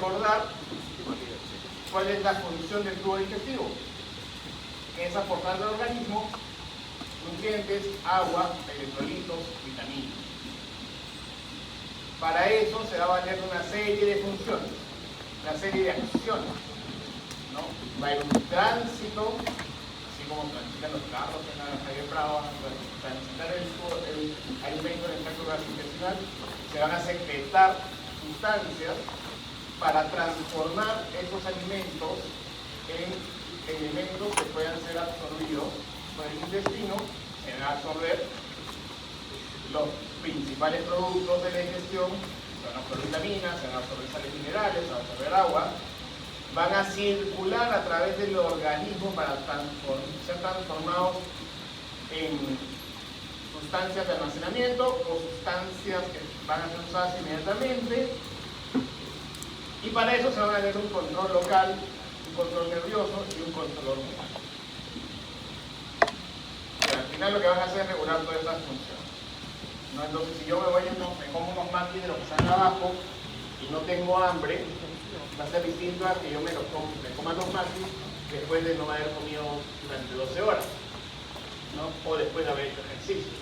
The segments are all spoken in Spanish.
recordar cuál es la función del tubo digestivo, que es aportar al organismo nutrientes, agua, electrolitos, vitaminas. Para eso se va a valer una serie de funciones, una serie de acciones, ¿no? Va a haber un tránsito, así como transitan los carros en la calle Bravo, transitar el alimento en el tracto gastrointestinal, se van a secretar sustancias para transformar esos alimentos en elementos que puedan ser absorbidos por el intestino. Se van a absorber los principales productos de la digestión, se van a absorber vitaminas, se van a absorber sales minerales, se van a absorber agua, van a circular a través del organismo para ser transformados en sustancias de almacenamiento o sustancias que van a ser usadas inmediatamente. Y para eso se van a tener un control local, un control nervioso y un control hormonal. Pero al final lo que van a hacer es regular todas estas funciones, ¿no? Entonces, si yo me como unos maquis de los que están abajo y no tengo hambre, va a ser distinto a que yo me coma los maquis después de no haber comido durante 12 horas, ¿no? O después de haber hecho ejercicio.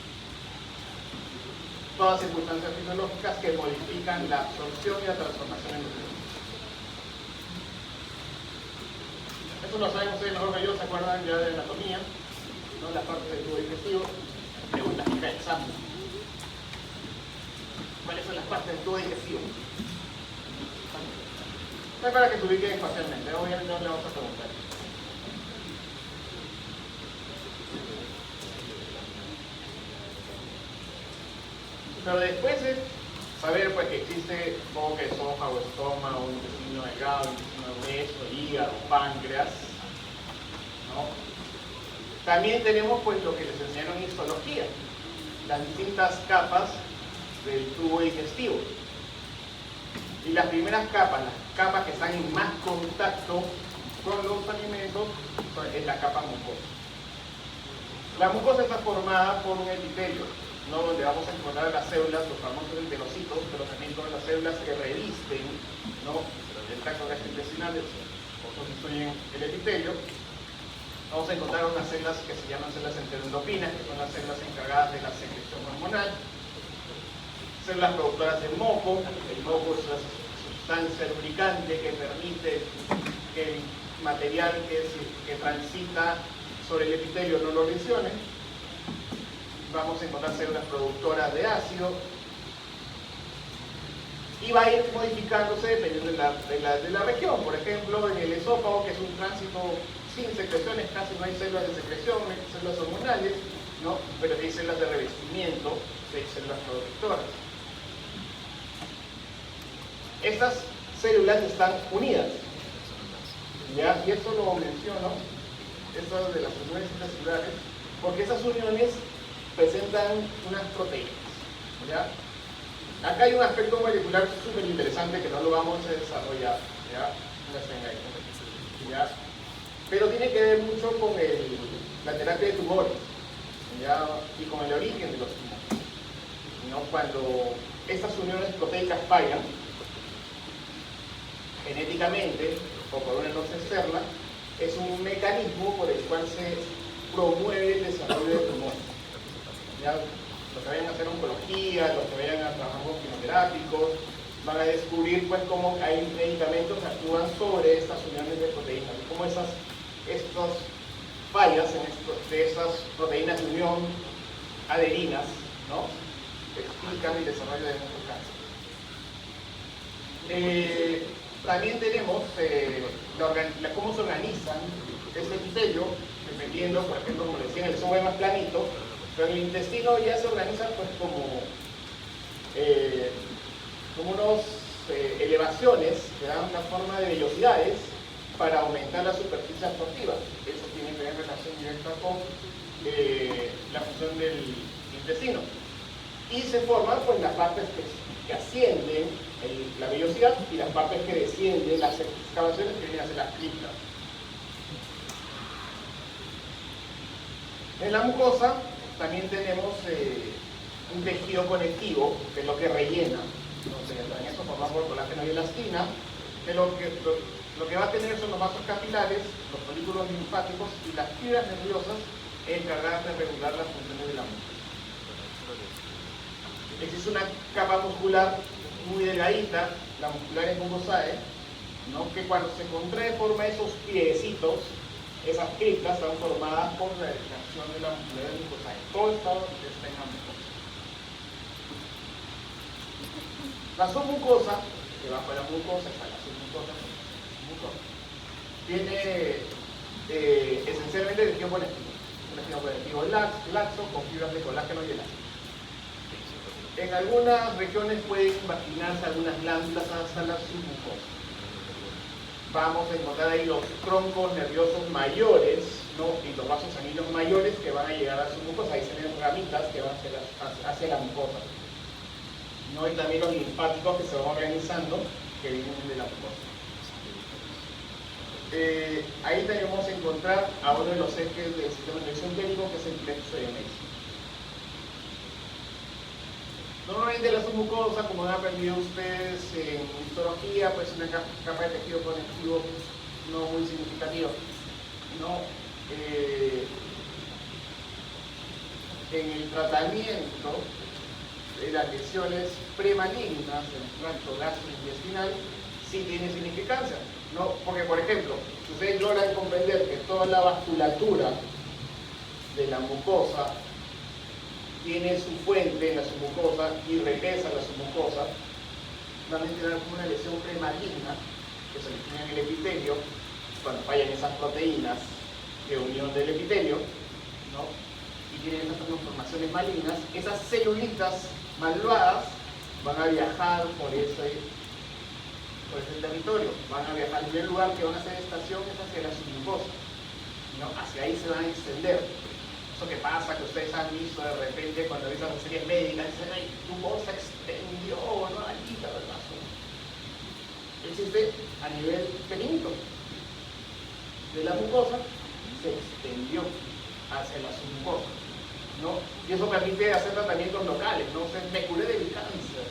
Todas circunstancias fisiológicas que modifican la absorción y la transformación en nutrientes. Eso lo saben ustedes mejor que yo, se acuerdan ya de anatomía, ¿no? Las partes del tubo digestivo, preguntas que caen examen. ¿Cuáles son las partes del tubo digestivo? No es para que se ubiquen espacialmente, obviamente no le vamos a preguntar. Pero después de saber pues, que existe boca, esófago, estómago, un intestino delgado, un intestino grueso, hígado, páncreas, ¿no? También tenemos pues lo que les enseñaron en histología, las distintas capas del tubo digestivo. Y las primeras capas, las capas que están en más contacto con los alimentos, es la capa mucosa. La mucosa está formada por un epitelio, ¿no? Donde vamos a encontrar las células, los famosos enterocitos, pero también todas las células que revisten, ¿no? El tracto gastrointestinal, o constituyen el epitelio. Vamos a encontrar unas células que se llaman células enteroendocrinas, que son las células encargadas de la secreción hormonal. Células productoras de moco. El moco es una sustancia lubricante que permite que el material que transita sobre el epitelio no lo lesione. Vamos a encontrar células productoras de ácido y va a ir modificándose dependiendo de la región. Por ejemplo, en el esófago, que es un tránsito sin secreciones, casi no hay células de secreción, no hay células hormonales, ¿no? Pero hay células de revestimiento, hay células productoras. Estas células están unidas, ¿ya? Y esto lo menciono, esto de las uniones intracelulares, porque esas uniones presentan unas proteínas, ¿ya? Acá hay un aspecto molecular súper interesante que no lo vamos a desarrollar, ¿ya? ¿Ya? Pero tiene que ver mucho con la terapia de tumores, ¿ya? Y con el origen de los tumores, ¿no? Cuando estas uniones proteicas fallan genéticamente o por una causa externa, es un mecanismo por el cual se promueve el desarrollo de tumores. ¿Ya? Los que vayan a hacer oncología, los que vayan a trabajar con quimioterápicos, van a descubrir pues cómo hay medicamentos que actúan sobre estas uniones de proteínas, y cómo estas fallas de esas proteínas de unión adherinas, ¿no? Explican el desarrollo de muchos cánceres. También tenemos cómo se organizan este epitelio, dependiendo, por ejemplo, como decía, el esófago es más planito, pero el intestino ya se organiza pues como unas elevaciones que dan una forma de vellosidades para aumentar la superficie absortiva. Eso tiene que ver en relación directa con la función del intestino. Y se forman pues las partes que ascienden la vellosidad y las partes que descienden, las excavaciones que vienen a ser las criptas. En la mucosa también tenemos un tejido conectivo, que es lo que rellena. Entonces, en esto formamos por colágeno y elastina, que lo que va a tener son los vasos capilares, los folículos linfáticos y las fibras nerviosas encargadas de regular las funciones de la mucosa. Existe una capa muscular muy delgadita, la muscularis mucosae, ¿no? Que cuando se contrae forma esos piecitos, esas criptas están formadas por la acción de la muscularis mucosae. Todo estado está en la mucosa. La submucosa, debajo de la mucosa está la submucosa, tiene esencialmente tejido conectivo. Un tejido conectivo laxo con fibras de colágeno y elástico. En algunas regiones pueden imaginarse algunas glándulas hasta la submucosa. Vamos a encontrar ahí los troncos nerviosos mayores, ¿no? Y los vasos sanguíneos mayores que van a llegar a la submucosa. Ahí se ven ramitas que van hacia la mucosa, ¿no? Y también los linfáticos que se van organizando, que vienen de la mucosa. Ahí tenemos que encontrar a uno de los ejes del sistema de presión técnico, que es el plexo de Messi. Normalmente la submucosa, como han aprendido ustedes en histología, pues una capa de tejido conectivo no muy significativa, ¿no? En el tratamiento de las lesiones premalignas del tracto gastrointestinal sí tiene significancia, ¿no? Porque, por ejemplo, si ustedes logran comprender que toda la vasculatura de la mucosa tiene su fuente en la submucosa y regresa a la submucosa, van a tener una lesión premaligna que se origina en el epitelio cuando fallan esas proteínas de unión del epitelio, ¿no? Y tienen estas transformaciones malignas. Esas celulitas malvadas van a viajar por ese territorio, van a viajar en el lugar que van a hacer estación es hacia la submucosa, ¿no? Hacia ahí se van a extender. Eso que pasa, que ustedes han visto de repente cuando ven las series médicas, dicen, ay, tu voz se extendió, ¿no? Allí, ¿verdad? Existe a nivel pequeñito de la mucosa, se extendió hacia la submucosa, ¿no? Y eso permite hacer tratamientos locales, ¿no? O sea, me curé del cáncer,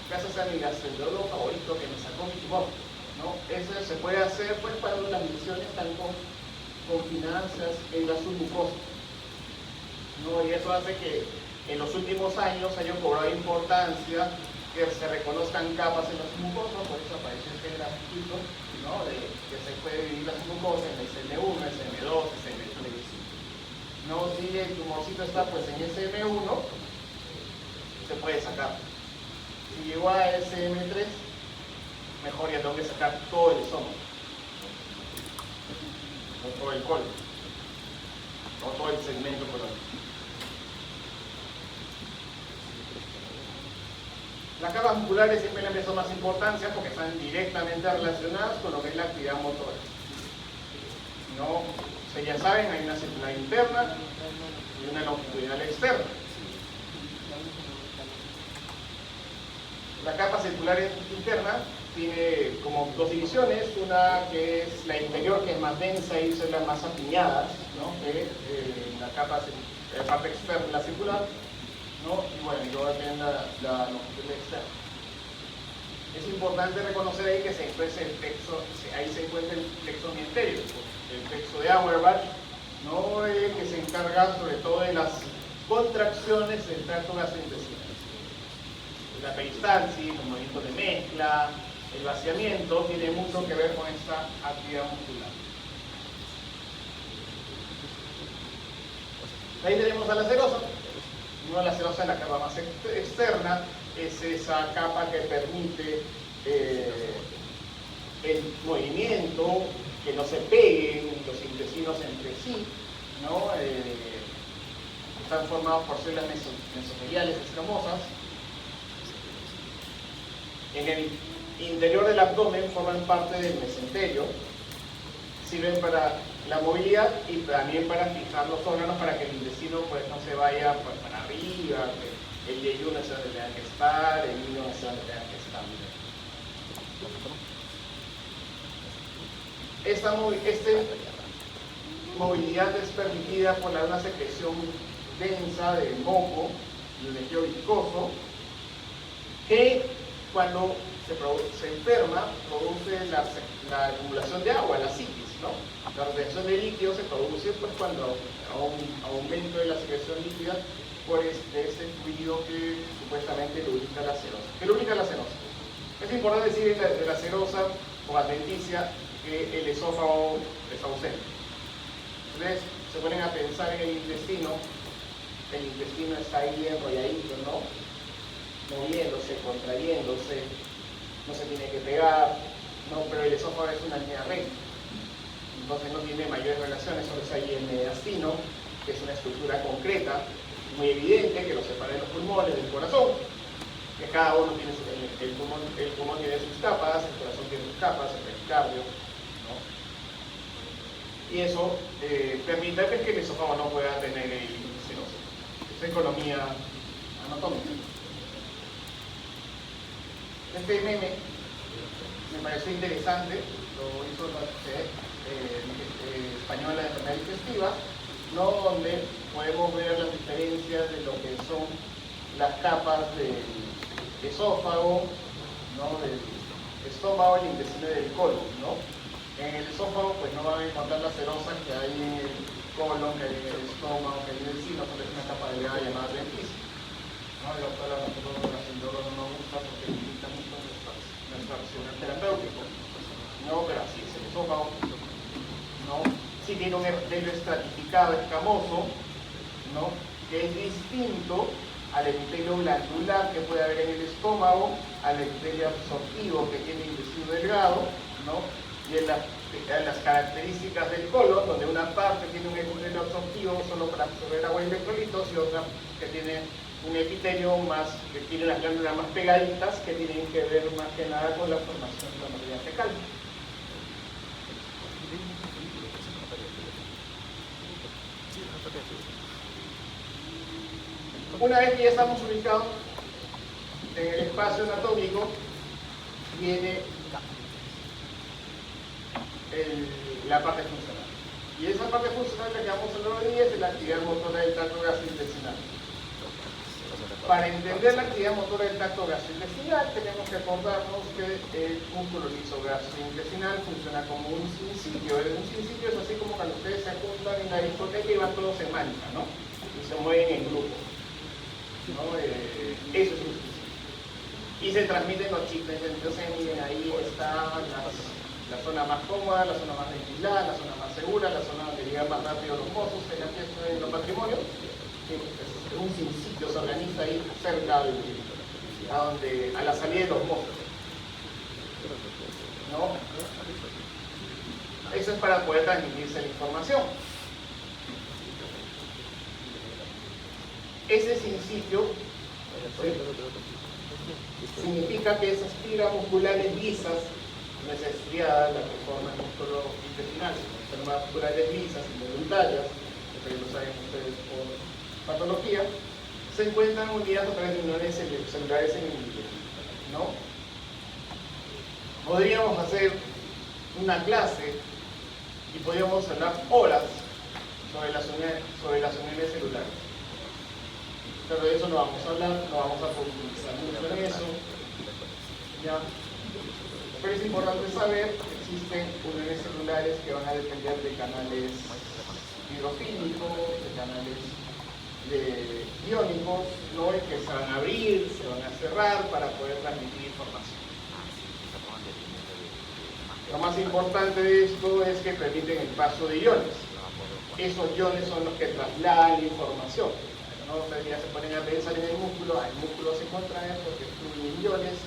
gracias a mi gastroenterólogo favorito que me sacó mi tumor, ¿no? Eso se puede hacer, pues, cuando las lesiones están confinadas en la submucosa, ¿no? Y eso hace que en los últimos años haya cobrado importancia que se reconozcan capas en la submucosa. Por eso aparece este grafiquito, ¿no? De que se puede dividir la submucosa en SM1, SM2, SM3. ¿No? Si el tumorcito está pues en SM1, se puede sacar. Si llegó a SM3, mejor ya tengo que sacar todo el estómago, no todo el colon, no todo el segmento colónico. Las capas musculares siempre le son más importancia porque están directamente relacionadas con lo que es la actividad motora, ¿no? O sea, ya saben, hay una celular interna y una longitudinal externa. La capa celular interna tiene como dos divisiones, una que es la interior, que es más densa y células más apiñadas, ¿no? La parte externa, la circular, ¿no? Y bueno, y luego tienen la longitud externa. Es importante reconocer ahí que se encuentra el plexo, ahí se encuentra el plexo mienterio, el plexo de Auerbach, ¿no? Que se encarga sobre todo de las contracciones del tracto gastrointestinal. La peristalsis, los movimientos de mezcla, el vaciamiento, tiene mucho que ver con esta actividad muscular. Ahí tenemos a la serosa. La serosa es la capa más externa, es esa capa que permite el movimiento, que no se peguen los intestinos entre sí, ¿no? Están formados por células mesoteliales escamosas. En el interior del abdomen forman parte del mesenterio, sirven para la movilidad y también para fijar los órganos para que el intestino pues no se vaya pues, para arriba, que el yeyuno es donde tenga que estar, el hilo es donde tenga que estar. Esta movilidad es permitida por una secreción densa de moco y de tejido viscoso que cuando se enferma, produce la acumulación de agua, la citis, ¿no? La retención de líquido se produce pues, cuando hay un aumento de la secreción líquida por ese fluido que supuestamente lubrica la serosa. ¿Qué lubrica la serosa? Es importante decir de la serosa o adventicia que el esófago es ausente. Entonces se ponen a pensar en el intestino está ahí enrolladito, ¿no? Moviéndose, contrayéndose, no se tiene que pegar, ¿no? Pero el esófago es una línea recta, entonces no tiene mayores relaciones. Solo es ahí el mediastino, que es una estructura concreta, muy evidente, que lo separa de los pulmones, del corazón, que cada uno tiene el pulmón tiene sus capas, el corazón tiene sus capas, el pericardio, ¿no? Y eso permite que el esófago no pueda tener el cirrosis. Es economía anatómica. Este meme me pareció interesante, lo hizo la española de enfermedad digestiva, ¿no? Donde podemos ver las diferencias de lo que son las capas del esófago, ¿no? Del estómago, el intestino y del colon, ¿no? En el esófago pues no van a encontrar las serosas que hay en el colon, que hay en el estómago, que hay en el seno, porque es una capa delgada llamada adventicia, ¿no? Y la cual a nosotros la señora no nos gusta porque limita mucho nuestra acción terapéutica, ¿no? Pero así es el esófago, ¿no? Sí tiene un epitelio estratificado, escamoso, ¿no? Que es distinto al epitelio glandular que puede haber en el estómago, al epitelio absortivo que tiene el intestino delgado, ¿no? Y en las características del colon, donde una parte tiene un epitelio absortivo solo para absorber agua y electrolitos, y otra que tiene un epitelio que tiene las glándulas más pegaditas, que tienen que ver más que nada con la formación de la materia fecal. Una vez que ya estamos ubicados en el espacio anatómico, viene la parte funcional. Y esa parte funcional la que vamos a hablar hoy día es la actividad motora del tracto gastrointestinal. Para entender la actividad motora del tracto gastrointestinal, tenemos que acordarnos que el músculo liso gastrointestinal funciona como un sinciclo. Un sinciclo es así como cuando ustedes se juntan en la discoteca y van todos en mancha, ¿no? Y se mueven en grupo, ¿no? Eso es un sinciclo. Y se transmiten los chistes. Entonces, miren, ahí está la zona más cómoda, la zona más ventilada, la zona más segura, la zona donde llegan más rápido los mozos en la fiesta de los matrimonios. Un sinciclo se organiza ahí cerca a la salida de los mozos, ¿no? Eso es para poder transmitirse la información. Ese sinciclo significa que esas fibras musculares lisas, no es estriada la que forma el músculo intestinal, sino fibras musculares lisas, involuntarias, que lo saben ustedes por patología, se encuentran unidas a través de uniones celulares en el intestino, ¿no? Podríamos hacer una clase y podríamos hablar horas sobre las uniones celulares, pero de eso no vamos a hablar, no vamos a profundizar mucho en eso, ¿ya? Pero es importante saber que existen uniones celulares que van a depender de canales hidrofílicos, de canales iónicos, ¿no? Y que se van a abrir, se van a cerrar para poder transmitir información. Lo más importante de esto es que permiten el paso de iones. Esos iones son los que trasladan la información, ¿no? Ustedes ya se ponen a pensar en el músculo se contrae porque fluyen iones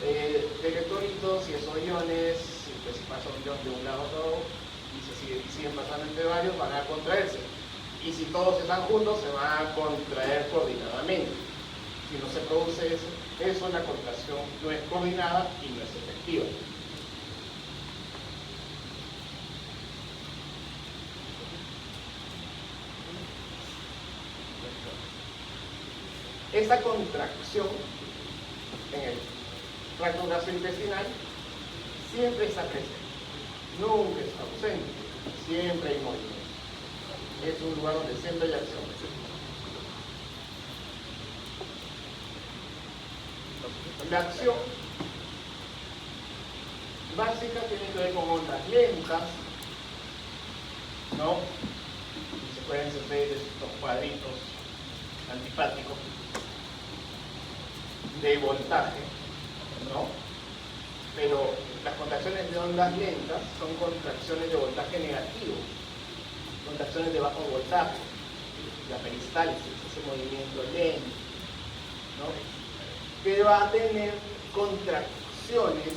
de electrolitos, y esos iones, pues si pasa un ion de un lado a otro y siguen pasando entre varios, van a contraerse. Y si todos están juntos, se van a contraer coordinadamente. Si no se produce eso, la contracción no es coordinada y no es efectiva. Esa contracción en el tracto gastrointestinal siempre está presente, nunca está ausente, siempre hay movimiento. Es un lugar donde siempre hay acción. La acción básica tiene que ver con ondas lentas, ¿no? Y se pueden ver estos cuadritos antipáticos de voltaje, ¿no? Pero las contracciones de ondas lentas son contracciones de voltaje negativo, contracciones de bajo voltaje, la peristalsis, ese movimiento lento, ¿no? Que va a tener contracciones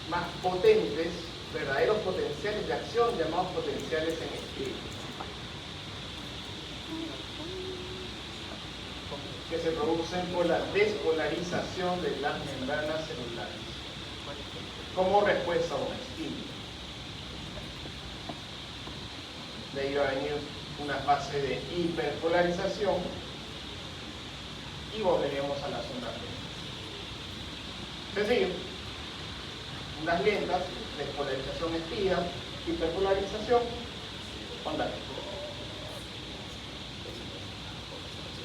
más potentes, verdaderos potenciales de acción llamados potenciales en espíritu, que se producen por la despolarización de las membranas celulares como respuesta a un estímulo. De ahí va a venir una fase de hiperpolarización y volveremos a las ondas lentas. Es decir, ondas lentas, despolarización espía, hiperpolarización, ondas lentas.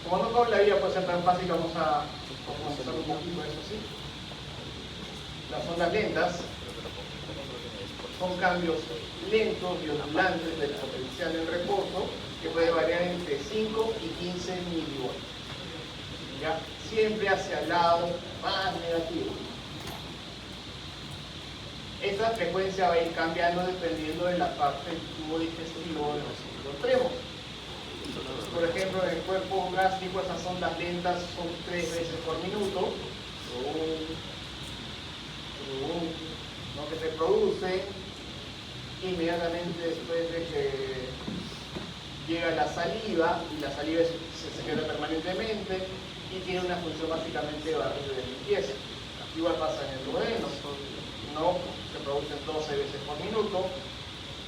Como no toda la vida puede ser tan fácil, vamos a comenzar un poquito eso, ¿sí? Las ondas lentas son cambios lentos y oscilantes del potencial en reposo que puede variar entre 5 y 15 milivolts. ¿Ya? Siempre hacia el lado más negativo. Esta frecuencia va a ir cambiando dependiendo de la parte del tubo digestivo de los ciclotremos. Por ejemplo, en el cuerpo gástrico esas ondas lentas son 3 veces por minuto, ¿no? Que se produce inmediatamente después de que llega la saliva, y la saliva se secreta permanentemente y tiene una función básicamente de barrido de limpieza. Igual pasa en el duodeno, ¿no? Se producen 12 veces por minuto,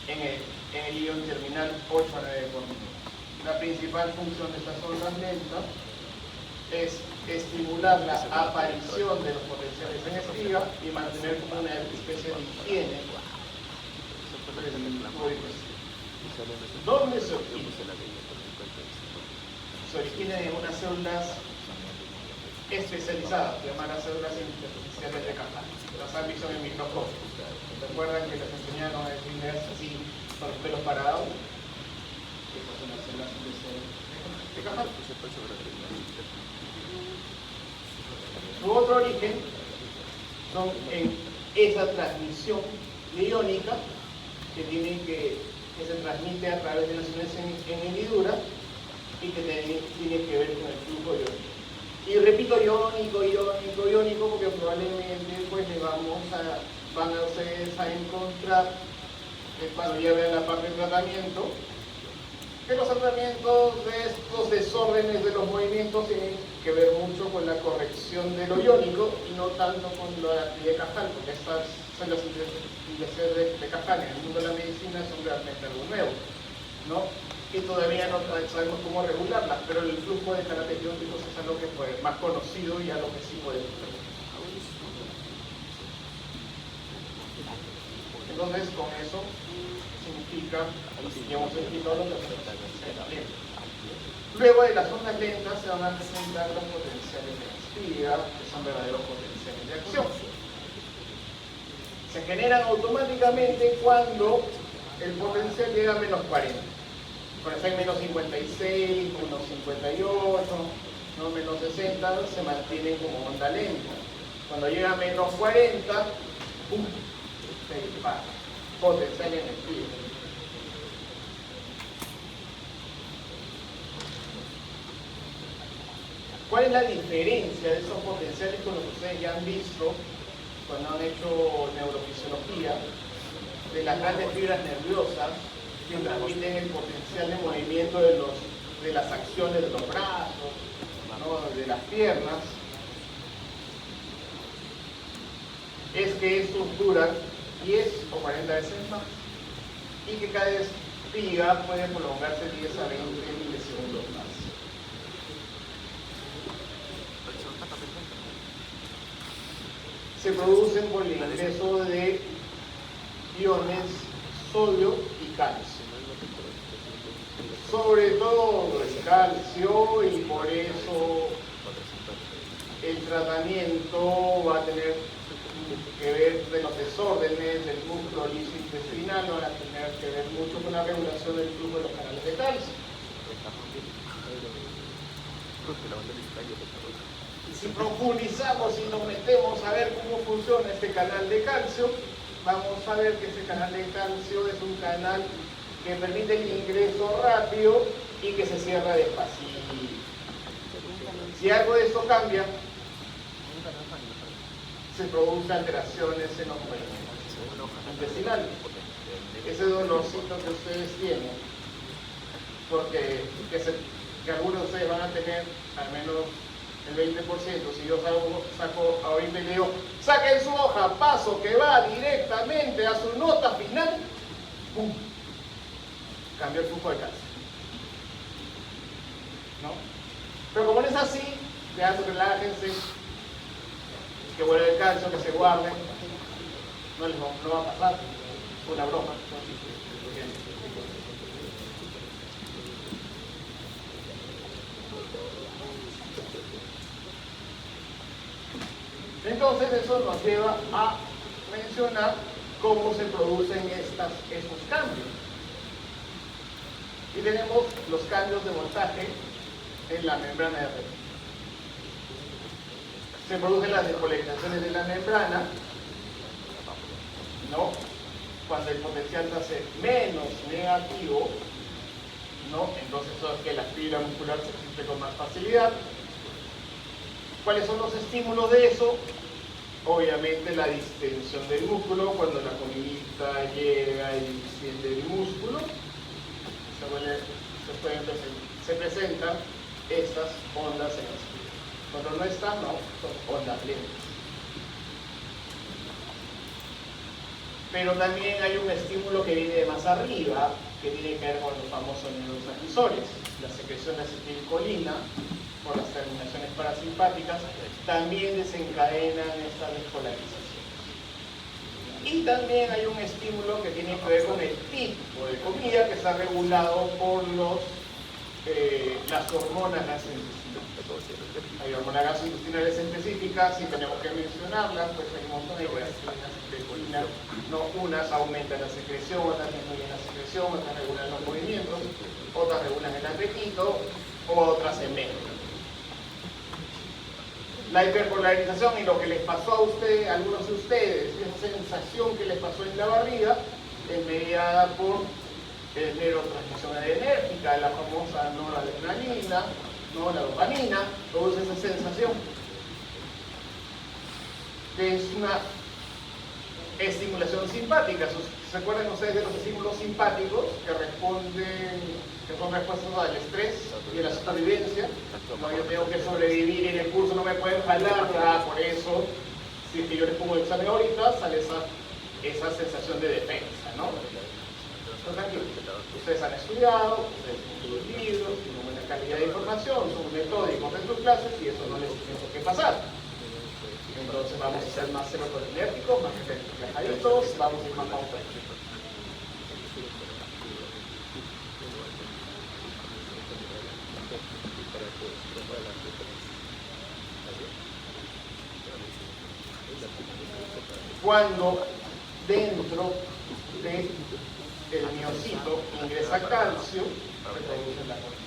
en el ion terminal 8 a 9 por minuto. La principal función de estas ondas lentas es estimular la aparición de los potenciales en espiga y mantener como una especie de higiene. ¿Dónde se origina? Se origina en unas células especializadas, llamadas células intersticiales de Kaplan. Las han visto en el microscopio. ¿Recuerdan que les enseñaron a definirlas así con los pelos parados? Estas son las células de Kaplan. Su otro origen son en esa transmisión iónica que se transmite a través de naciones en hendidura y que tiene que ver con el flujo iónico. Y repito iónico, porque probablemente pues van a ustedes a encontrar cuando ya vean la parte de tratamiento, que los tratamientos de estos desórdenes de los movimientos tienen que ver mucho con la corrección de lo iónico y no tanto con la actividad de Cajal, porque estas células de Cajal en el mundo de la medicina son realmente algo nuevo, ¿no? Y todavía no sabemos cómo regularlas, pero el flujo de canales iónicos es algo que fue más conocido y algo que sí podemos hacer. Entonces, con eso significa, ya hemos explicado lo que es. Luego de las ondas lentas se van a presentar los potenciales de espiga, que son verdaderos potenciales de acción. Se generan automáticamente cuando el potencial llega a menos 40. Por ejemplo, menos 56, menos 58, ¿no? Menos 60 se mantienen como onda lenta. Cuando llega a menos 40, ¡pum!, se dispara. Potencial en espiga. ¿Cuál es la diferencia de esos potenciales con lo que ustedes ya han visto cuando han hecho neurofisiología de las grandes fibras nerviosas que transmiten el potencial de movimiento de las acciones de los brazos, ¿no?, de las piernas? Es que estos duran 10 o 40 veces más y que cada espiga puede prolongarse 10 a 20 milisegundos más. Se producen por el ingreso de iones sodio y calcio. Sobre todo el calcio, y por eso el tratamiento va a tener que ver de los desórdenes del músculo liso intestinal, van a tener que ver mucho con la regulación del flujo de los canales de calcio. Y si profundizamos y nos metemos a ver cómo funciona este canal de calcio, vamos a ver que este canal de calcio es un canal que permite el ingreso rápido y que se cierra despacito. Si algo de esto cambia, se producen alteraciones en los movimientos intestinales. Ese dolorcito que ustedes tienen, porque que algunos de ustedes van a tener al menos el 20%, si yo saco ahorita y le digo, saquen su hoja, paso que va directamente a su nota final, ¡pum! Cambia el flujo de calcio. ¿No? Pero como no es así, ya relájense, que vuelve el calcio, que se guarden, no va a pasar, una broma. Entonces eso nos lleva a mencionar cómo se producen estos cambios. Y tenemos los cambios de voltaje en la membrana de red. Se producen las despolarizaciones de la membrana, ¿no? Cuando el potencial se hace menos negativo, ¿no? Entonces eso hace que la fibra muscular se siente con más facilidad. ¿Cuáles son los estímulos de eso? Obviamente la distensión del músculo, cuando la comidita llega y distiende el músculo, se presentan estas ondas en el cerebro. Cuando no están, no, son ondas lentas. Pero también hay un estímulo que viene de más arriba, que tiene que ver con los famosos neurotransmisores. La secreción de acetilcolina, por las terminaciones parasimpáticas, también desencadenan esta despolarización. Y también hay un estímulo que tiene que ver con el tipo de comida, que está regulado por las hormonas gastrointestinales. Hay hormonas gastrointestinales específicas, y tenemos que mencionarlas, pues hay un montón de acetilcolina, no, unas aumentan la secreción, otras disminuyen la secreción, otras regulan los movimientos, otras regulan el apetito, otras se mezclan. La hiperpolarización y lo que les pasó a ustedes, a algunos de ustedes, esa sensación que les pasó en la barriga, es mediada por neurotransmisión adrenérgica, la famosa noradrenalina, ¿no? La dopamina, produce esa sensación, que es una estimulación simpática. ¿Se acuerdan ustedes de los estímulos simpáticos que son respuestas al estrés y a la supervivencia? No, yo tengo que sobrevivir en el curso, no me pueden jalar, por eso, si es que yo les pongo el examen ahorita, sale esa sensación de defensa, ¿no? Entonces, ustedes han estudiado, ustedes han leído libros, tienen buena calidad de información, son metódicos en sus clases y eso no les tiene por qué pasar. Entonces vamos a ser más serotoninérgicos, más relajaditos, vamos a ir más pausados. Cuando dentro del miocito ingresa calcio, se produce la cortisol.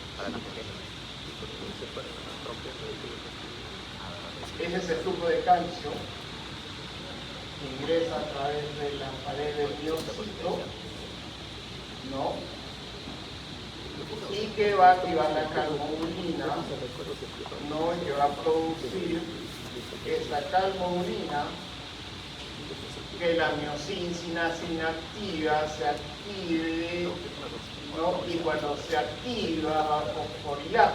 Ese es el flujo de calcio que ingresa a través de la pared del miocito, ¿no? Y que va a activar la calmodulina, ¿no? Y que va a producir esta calmodulina, que la miosina se inactiva, se active, ¿no? Y cuando se activa va a fosforilar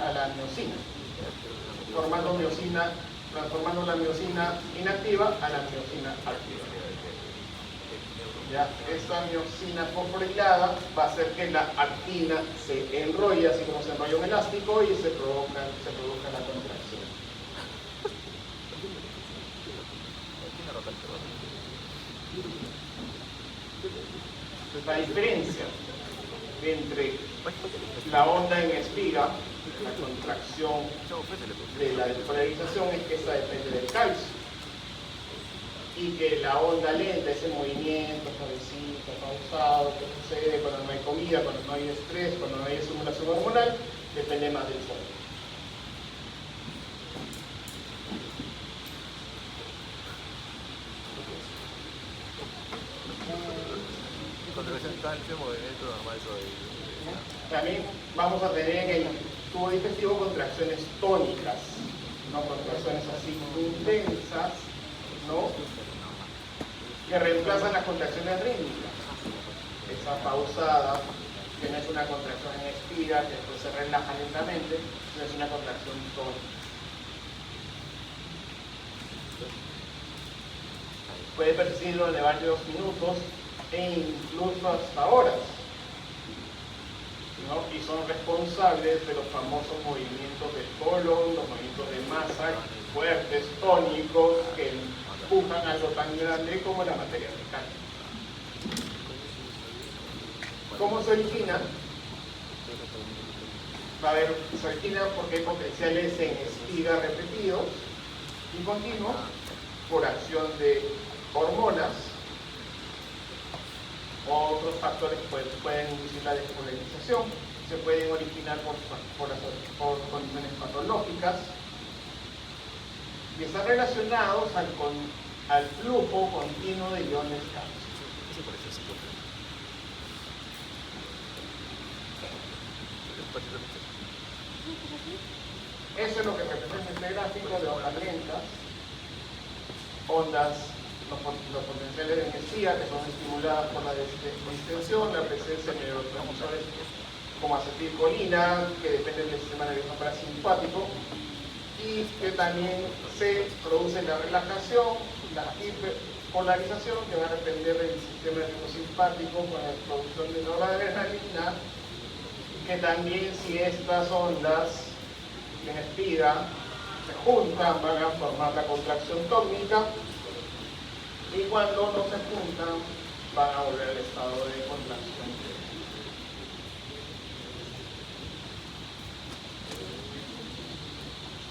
a la miosina, transformando la miosina inactiva a la miosina activa. ¿Ya? Esta miosina fosforilada va a hacer que la actina se enrolle, así como se enrolla un elástico, y se produzca la contracción. La diferencia entre la onda en espiga, la contracción de la despolarización, es que esta depende del calcio. y que la onda lenta, ese movimiento suavecito, pausado, que sucede cuando no hay comida, cuando no hay estrés, cuando no hay estimulación hormonal, depende más del sueño. Contracción tal, ese movimiento normal También vamos a tener en el tubo digestivo contracciones tónicas, no contracciones así intensas, ¿no? Que reemplazan las contracciones rítmicas. Esa pausada, que no es una contracción en expira, que después se relaja lentamente, no es una contracción tónica. Puede persistir durante varios minutos e incluso hasta horas, ¿no? Y son responsables de los famosos movimientos del colon, los movimientos de masa fuertes, tónicos, que empujan algo tan grande como la materia fecal. ¿Cómo se origina? Va a haber, se origina porque hay potenciales en espiga repetidos y continuos por acción de hormonas o otros factores que pueden inducir la despolarización. Se pueden originar por condiciones patológicas y están relacionados al flujo continuo de iones calcio. Eso es lo que representa este gráfico de ondas lentas, ondas, los potenciales de energía que son estimuladas por la distensión, la presencia de neurotransmisores como acetilcolina, que dependen del sistema nervioso parasimpático, y que también se produce la relajación, la hiperpolarización, que va a depender del sistema nervioso simpático con la producción de noradrenalina, que también si estas ondas en espiga se juntan van a formar la contracción tónica y cuando no se juntan van a volver al estado de contracción.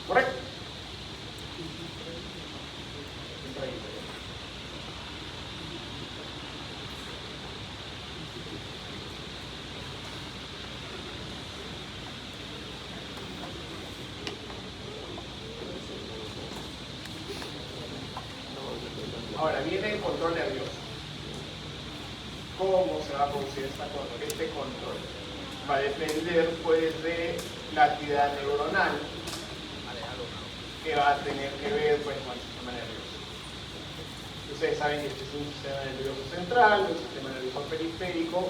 ¿Correcto? Ahora viene el control nervioso. ¿Cómo se va a producir este control? Va a depender pues de la actividad neuronal que va a tener que ver pues, con el sistema nervioso. Ustedes saben que este es un sistema nervioso central, un sistema nervioso periférico,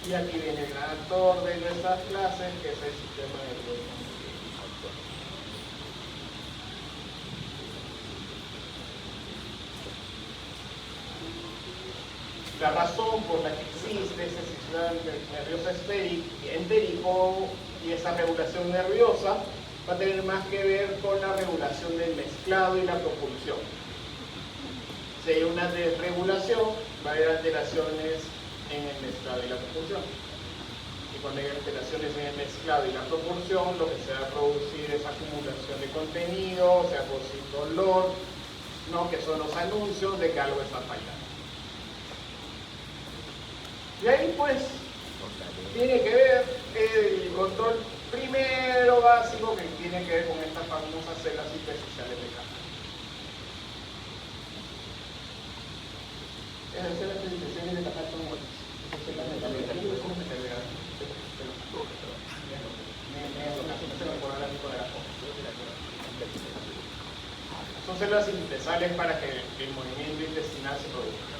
y aquí viene el gran actor de nuestras clases, que es el sistema nervioso. La razón por la que existe ese sistema nervioso entérico y esa regulación nerviosa va a tener más que ver con la regulación del mezclado y la propulsión. Si hay una desregulación, va a haber alteraciones en el mezclado y la propulsión. Y cuando hay alteraciones en el mezclado y la propulsión, lo que se va a producir es acumulación de contenido, se va a producir dolor, ¿no? Que son los anuncios de que algo está fallando. Y ahí pues tiene que ver el control primero básico que tiene que ver con estas famosas células hipersociales de Kaplan. Esas células hipersociales de Kaplan son buenas. Esas células metabólicas son metabólicas. Son células indispensales para que el movimiento intestinal se produzca.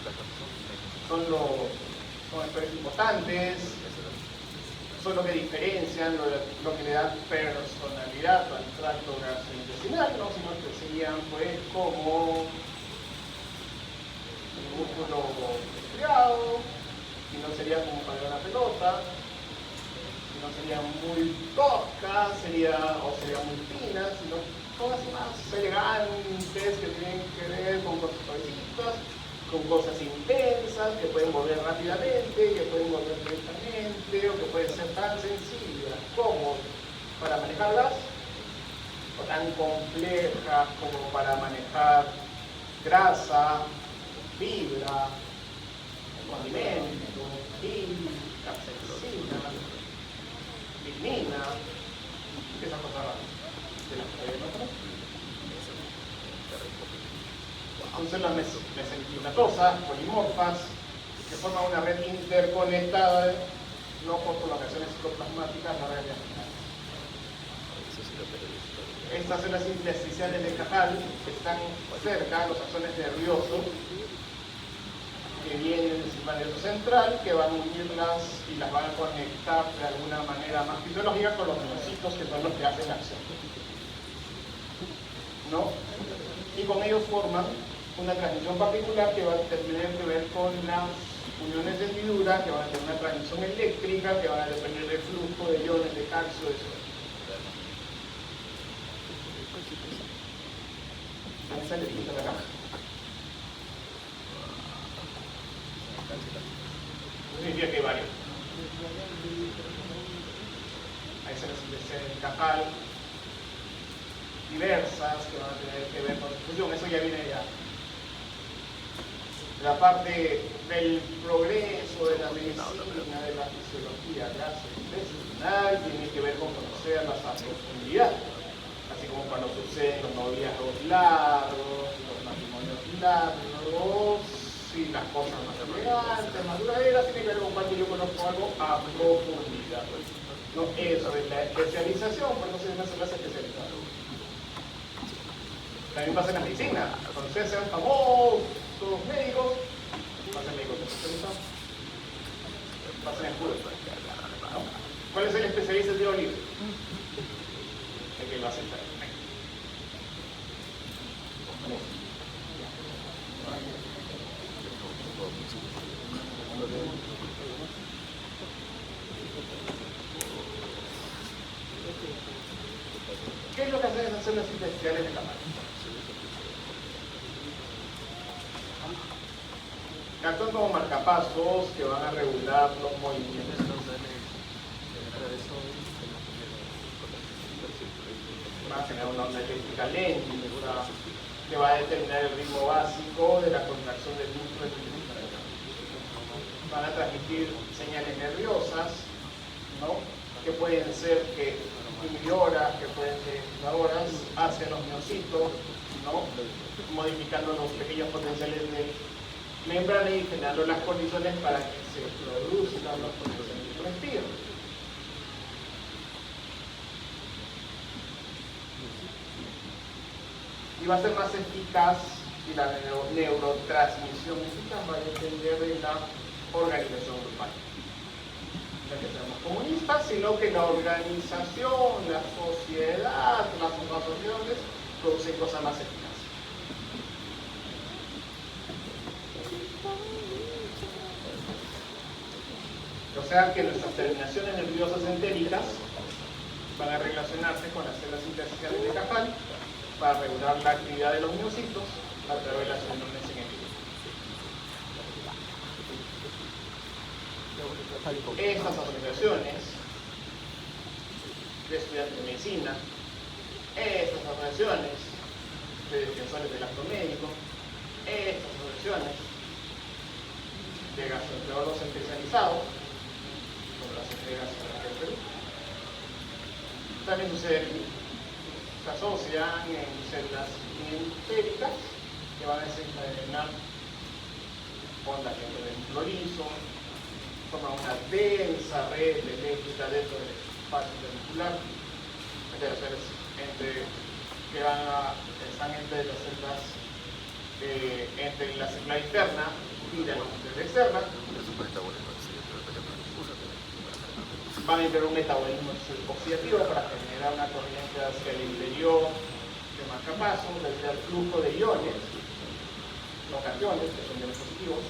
Son actores importantes, son lo que diferencian, lo que le da personalidad al tracto gastrointestinal, no sino que serían pues como el músculo estriado, y no sería como para una pelota, y no serían muy toscas, serían muy finas, sino cosas más elegantes que tienen que ver con cosas suavecitas, con cosas intensas, que pueden volver rápidamente, que pueden volver lentamente, o que pueden ser tan sencillas como para manejarlas, o tan complejas como para manejar grasa, fibra, condimento, capsaicina, lignina, esas cosas raras de las que no conozco. Entonces las mesenquimatosas polimorfas que forman una red interconectada, no por prolongaciones citoplasmáticas, no radiacionales. Estas células intersticiales del cajal están cerca de los axones nerviosos que vienen del sistema nervioso central, que van a unirlas y las van a conectar de alguna manera más fisiológica con los miocitos, que son los que hacen la acción, ¿no? Y con ellos forman una transmisión particular que va a tener que ver con las uniones de hendidura, que van a tener una transmisión eléctrica, que van a depender del flujo de iones de calcio, de sodio. Ahí sale el de la caja. Significa que hay varios. Hay células del cajal diversas que van a tener que ver con la difusión. Eso ya viene ya. La parte del progreso de la medicina, de la fisiología gastrointestinal, tiene que ver con conocerlas a profundidad. Así como cuando suceden los noviazgos largos, los matrimonios largos, y las cosas más elegantes, más duraderas, tiene que ver con cuando yo conozco algo a profundidad. No, eso es la especialización, por eso se llama clase especializada. También pasa en la medicina. Cuando ustedes sean famosos médicos, pasan médicos especializados. Pasan en puro. ¿No? ¿Cuál es el especialista de tiro libre? El que lo hace estar. ¿Qué es lo que hacen esas células intersticiales de la mano? Actúan como marcapasos que van a regular los movimientos. Van a generar una onda eléctrica lenta que va a determinar el ritmo básico de la contracción del músculo. Van a transmitir señales nerviosas, ¿no? Que pueden ser inhibidoras, que pueden ser excitadoras hacia los miocitos, ¿no? Modificando los pequeños potenciales de membrana y generando las condiciones para que se produzcan los potenciales de respiro. Y va a ser más eficaz, y la neurotransmisión eficaz va a depender de la organización grupal. No es que seamos comunistas, sino que la organización, la sociedad, las asociaciones producen cosas más eficaces. O sea que nuestras terminaciones nerviosas entéricas van a relacionarse con las células intersticiales de cajal para regular la actividad de los miocitos a través de las uniones en el. Estas asociaciones de estudiantes de medicina, estas asociaciones de defensores del acto médico, estas asociaciones de gastroenterólogos especializados, como las entregas en el Perú, también sucede aquí. Se asocian en células entéricas que van a desencadenar ondas dentro del núcleo liso, forman una densa red eléctrica dentro del espacio ventricular, están entre las células, entre la célula interna y la célula externa. Van a integrar un metabolismo oxidativo para generar una corriente hacia el interior de marcapasos, debido al flujo de iones, no cationes, que son iones positivos,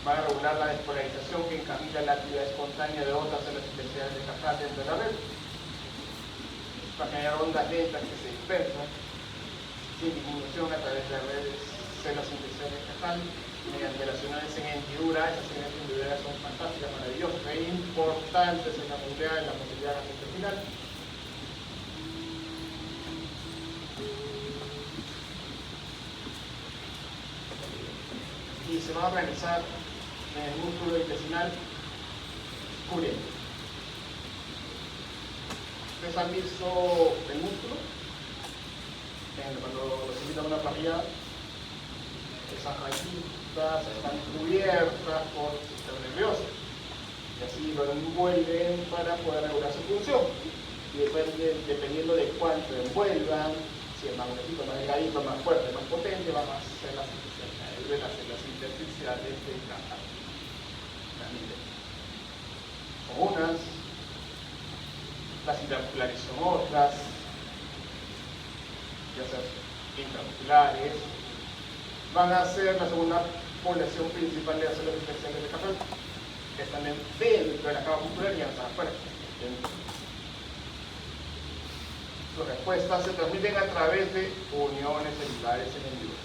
van a regular la despolarización que encamina la actividad espontánea de otras células especiales de cajal dentro de la red, para generar ondas lentas que se dispersan sin disminución a través de las redes células especiales de cajal mediante las uniones en hendidura. Esas uniones en hendidura son fantásticas, maravillosas, e importantes en la movilidad gastrointestinal. y se va a organizar en el músculo intestinal purulento. ¿Ustedes han visto el músculo? Cuando los invitan a una parrilla, esas rayitas están cubiertas por el sistema nervioso y así lo envuelven para poder regular su función. Y dependiendo de cuánto envuelvan, si es más gruesito, más delgadito, más fuerte, más potente, van a ser las intersticiales de cada son unas, las intramusculares son otras, ya sea intramusculares, van a ser la segunda población principal de las células intersticiales de Kaplan, que están dentro de la capa muscular y ya no están afuera. Sus respuestas se transmiten a través de uniones celulares en el vivo.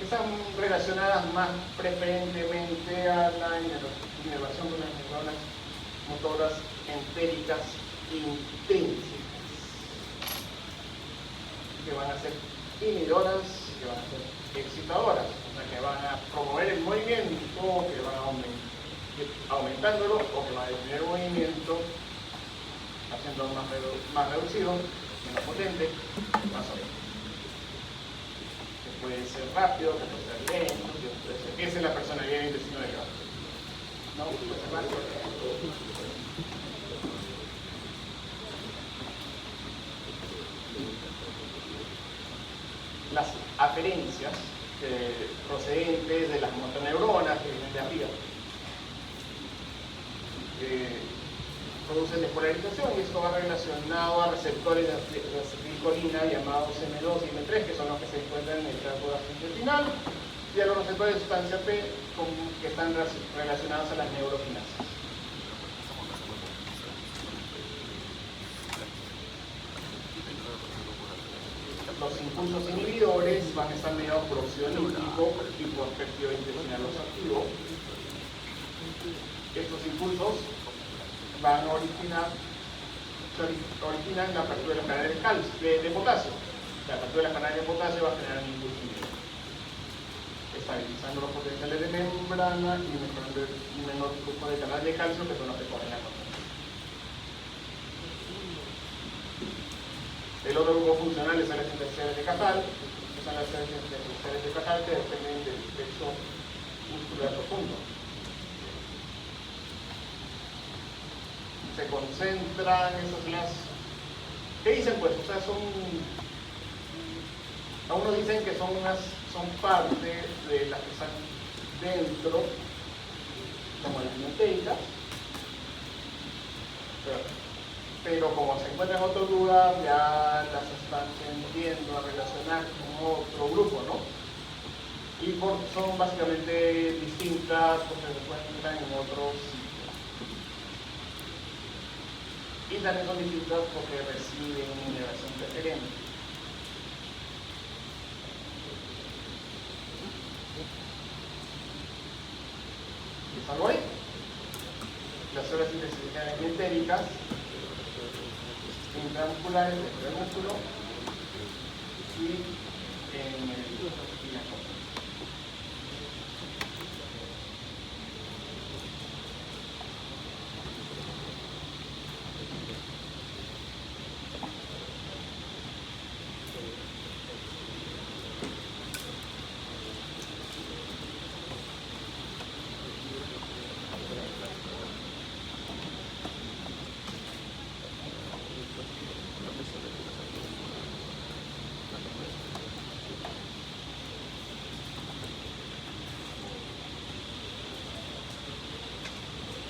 Están relacionadas más preferentemente a la inervación de las neuronas motoras entéricas intensas, que van a ser inhibidoras y que van a ser excitadoras, o sea, que van a promover el movimiento, que van a aumentándolo, o que van a detener el movimiento, haciendo más reducido, menos potente, más o menos. Que puede ser rápido, que puede ser lento, que puede ser... Esa es la personalidad del intestino delgado. ¿No? Puede ser rápido. Las aferencias procedentes de las motoneuronas que vienen de arriba producen despolarización, y esto va relacionado a receptores de acetilcolina llamados M2 y M3, que son los que se encuentran en el tracto gastrointestinal, y a los receptores de sustancia P que están relacionados a las neuroquinasas. Los impulsos inhibidores van a estar mediados por óxido nítrico y por péptido intestinal activo. Estos impulsos van a originan la apertura de los canales de potasio. La apertura de los canales de potasio va a generar un impulso inhibidor, estabilizando los potenciales de membrana y mejorando un menor flujo de canales de calcio, que son los que corren la contra. El otro grupo funcional es las intersticiales de Kaplan, que son las intersticiales de Kaplan que dependen del plexo muscular profundo. Se concentran esas las... ¿Qué dicen pues? O sea, algunos dicen que son parte de las que están dentro, como las entéricas, pero como se encuentran en otro lugar, ya las están tendiendo a relacionar con otro grupo, ¿no? Y son básicamente distintas porque se encuentran en otros sitios. Y también son distintas porque reciben una inervación preferente. ¿Es algo ahí? Las células intersticiales entéricas, intramusculares dentro del músculo y en el ginecólogo.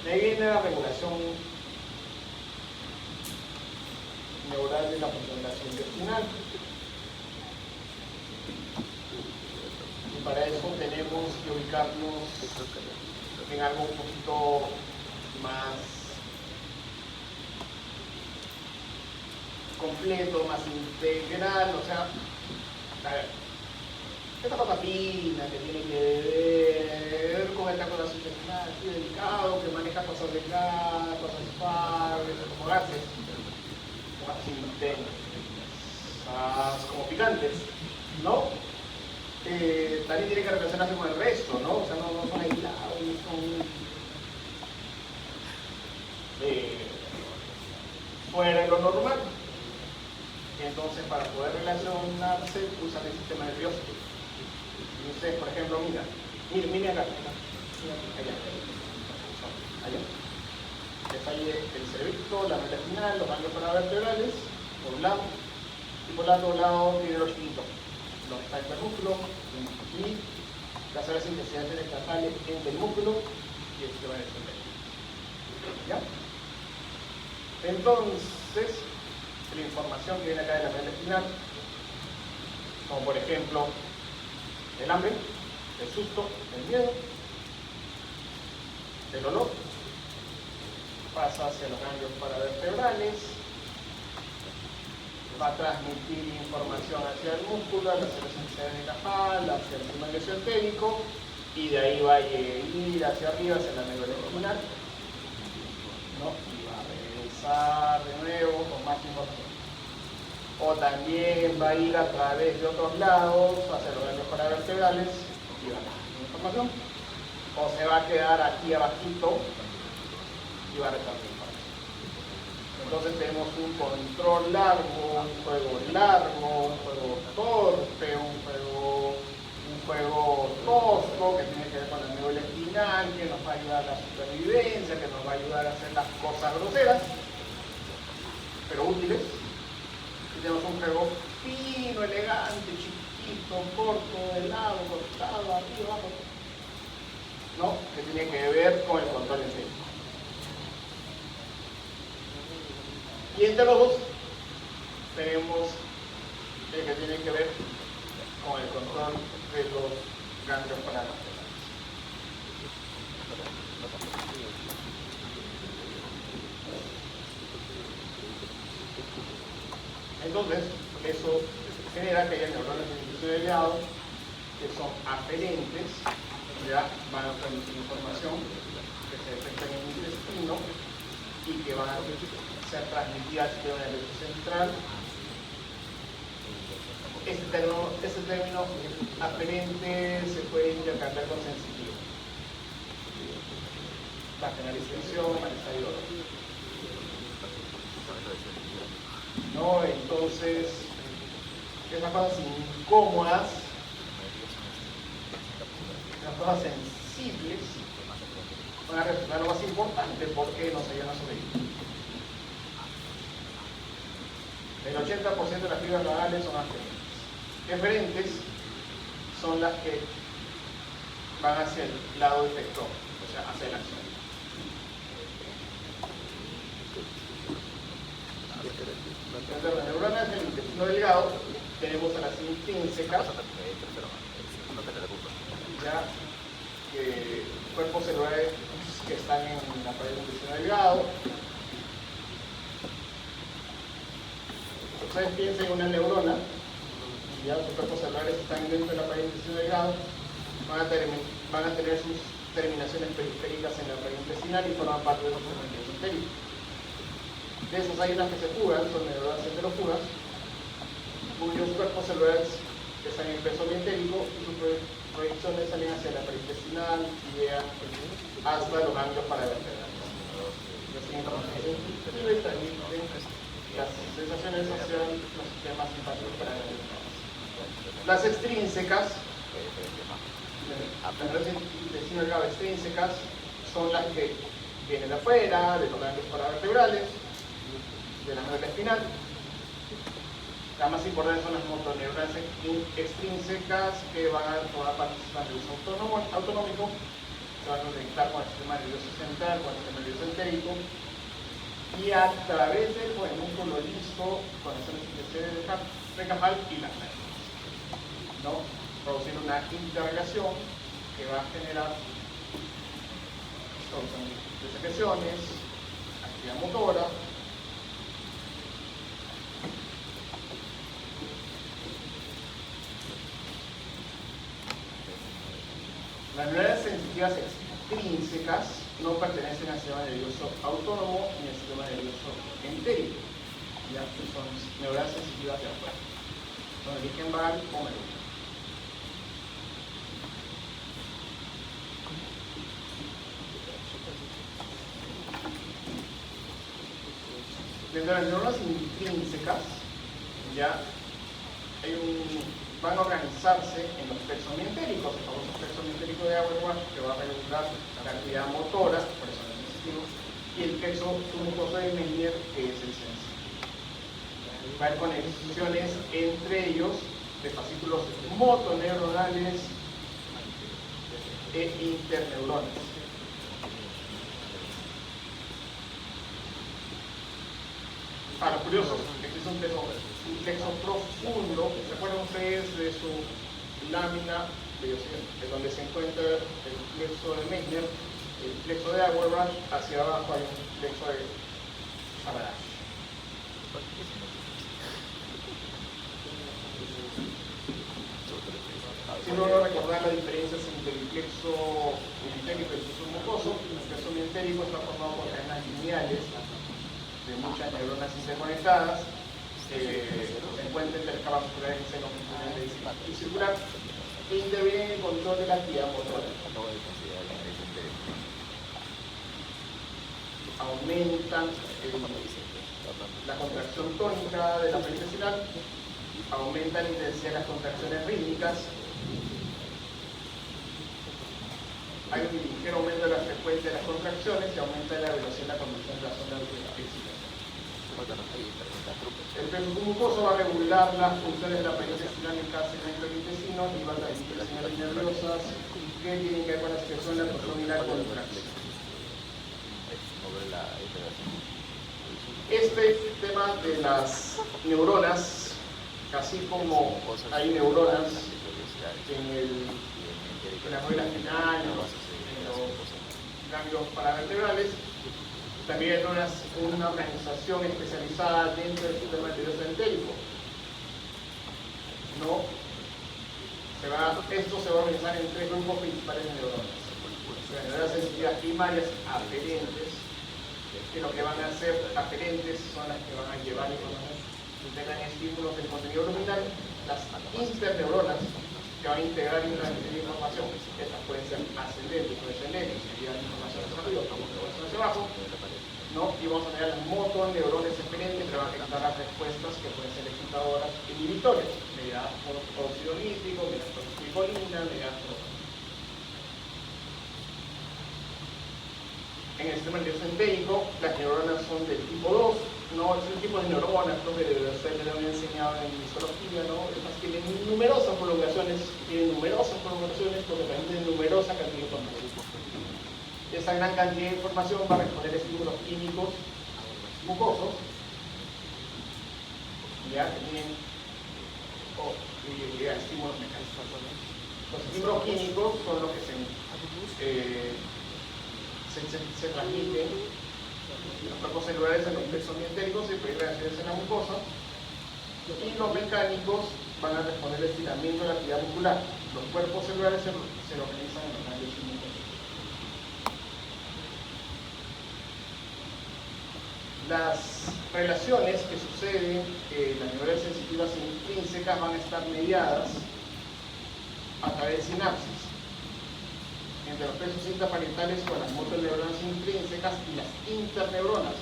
De ahí viene la regulación neural de la función gastrointestinal. Y para eso tenemos que ubicarnos en algo un poquito más completo, más integral, o sea, a ver, esta papatina que tiene que ver con el tracto gastrointestinal, así delicado, que maneja cosas delgadas, cosas suaves, como gases intensas, como picantes, ¿no? también tiene que relacionarse con el resto, ¿no? O sea, no son aislados, no son fuera de lo normal. Entonces, para poder relacionarse, usan el sistema nervioso. Entonces, por ejemplo, mira acá, allá. Es ahí el cerebro, la médula espinal, los ganglios paravertebrales, por un lado, y por el otro lado tiene los chiquitos, donde está el músculo, y las áreas intestinales estatales entre el músculo y el sistema nervioso. ¿Ya? Entonces, la información que viene acá de la médula espinal, como por ejemplo el hambre, el susto, el miedo, el olor, pasa hacia los ganglios paravertebrales, va a transmitir información hacia el músculo, a las células encefalocefálicas, hacia el sistema mesentérico, y de ahí va a ir hacia arriba, hacia la médula espinal, ¿no? Y va a regresar de nuevo con más información. O también va a ir a través de otros lados hacia los ganglios paravertebrales y va a dar información. O se va a quedar aquí abajito y va a repartir información. Entonces tenemos un control largo, un juego largo, un juego torpe, un juego tosco que tiene que ver con la médula espinal, que nos va a ayudar a la supervivencia, que nos va a ayudar a hacer las cosas groseras, pero útiles. Y tenemos un juego fino, elegante, chiquito, corto, de lado, cortado, arriba, abajo, ¿no? Que tiene que ver con el control entérico. Y entre los dos tenemos el que tiene que ver con el control de los ganglios paravertebrales. Entonces, eso genera que haya neuronas del inicio delgado que son aferentes, ya van a transmitir información que se detecta en el intestino y que van a ser transmitidas al sistema nervioso central. Este término aferente se puede intercambiar con sensitivo. La penalización, malestar y dolor. ¿No? Entonces, esas cosas incómodas, esas cosas sensibles, van a representar lo más importante porque nos ayudan a sobrevivir. El 80% de las fibras neuronales son aferentes. Eferentes son las que van hacia el lado efector, o sea, hacia la acción. Entonces, las neuronas del intestino delgado tenemos a las intrínsecas, ya cuerpos celulares que están en la pared del intestino delgado. Ustedes piensen en una neurona, y ya sus cuerpos celulares están dentro de la pared del intestino delgado, van a tener sus terminaciones periféricas en la pared intestinal y forman parte de los nervios entéricos. De esas hay unas que se fugan, son neuronas enterofugas, cuyos cuerpos celulares están en el pezón entérico y sus proyecciones salen hacia la pared intestinal y llegan hasta los ganglios paravertebrales. Y transmiten las sensaciones hacia los sistemas simpáticos paravertebrales. Las extrínsecas, las neuronas intestino delgado extrínsecas, son las que vienen de afuera, de los ganglios paravertebrales, de la médula espinal. Las más importantes son las motoneuronas extrínsecas que van a formar parte del sistema nervioso autonómico, que van a conectar con el sistema nervioso central, con el sistema nervioso entérico, y a través del músculo liso, conexiones cerebro-encefal y las nervios, ¿no? Producir una interrelación que va a generar secreciones, actividad motora. Las neuronas sensitivas extrínsecas no pertenecen al sistema nervioso autónomo ni al sistema nervioso entérico, ya que son neuronas sensitivas de afuera, son origen vagal o medular. Dentro de las neuronas intrínsecas, ya van a organizarse en los plexos mientéricos, el famoso plexo mientérico de Auerbach, que va a regular la actividad motora, por eso es sensitivo, y el plexo submucoso de Menier, que es el sensible. Va a haber conexiones entre ellos de fascículos motoneuronales e interneuronas. Para los curiosos, existe un plexo profundo. ¿Se acuerdan ustedes de su lámina de donde se encuentra el plexo de Meissner, el plexo de Auerbach? Hacia abajo hay un plexo de Savage. Siempre uno recordar las diferencias entre el plexo mientérico y el plexo mucoso. El plexo mientérico está formado por cadenas lineales de muchas neuronas interconectadas, se encuentran entre las capas musculares y senos y circular, e intervienen en el control de la actividad motora. Aumentan la contracción tónica de la pared intestinal, aumenta la intensidad de las contracciones rítmicas, hay un ligero aumento de la frecuencia de las contracciones y aumenta la velocidad de la conducción de la zona de excitación. El plexo submucoso va a regular las funciones de la pared intestinal en cada segmento del intestino y va a transmitir las señales nerviosas que tienen que ver con la secreción, la absorción y la contracción. Este tema de las neuronas, así como hay neuronas en la médula espinal, en los ganglios paravertebrales, también hay una organización especializada dentro del sistema nervioso entérico. Esto se va a organizar en tres grupos principales de neuronas. Las neuronas sensitivas primarias aferentes, que lo que van a hacer aferentes son las que van a llevar información que tengan estímulos del contenido luminal. Las interneuronas, que van a integrar y transmitir información. Estas pueden ser ascendentes o descendentes, que llevan información hacia arriba, información hacia abajo, y vamos a tener las motoneurones eferentes que van a ejecutar las respuestas que pueden ser excitadoras e inhibitorias, mediadas por óxido nítrico, mediadas por glicolina, mediadas por... En el sistema nervioso entérico, las neuronas son del tipo 2, no es un tipo de neuronas, creo que ustedes me lo han enseñado en histología, Estas tienen numerosas prolongaciones, porque también tienen numerosa cantidad de información. Esa gran cantidad de información va a responder a estímulos químicos mucosos, ya que tienen estímulos mecánicos. Los estímulos químicos son los que se transmiten los cuerpos celulares en los plexos mientéricos y pueden reacciones en la mucosa, y los mecánicos van a responder al estiramiento de la actividad muscular. Los cuerpos celulares se localizan en los ganglios submucosos. Las relaciones que suceden en las neuronas sensitivas intrínsecas van a estar mediadas a través de sinapsis entre los plexos intraparietales con las motoneuronas intrínsecas y las interneuronas,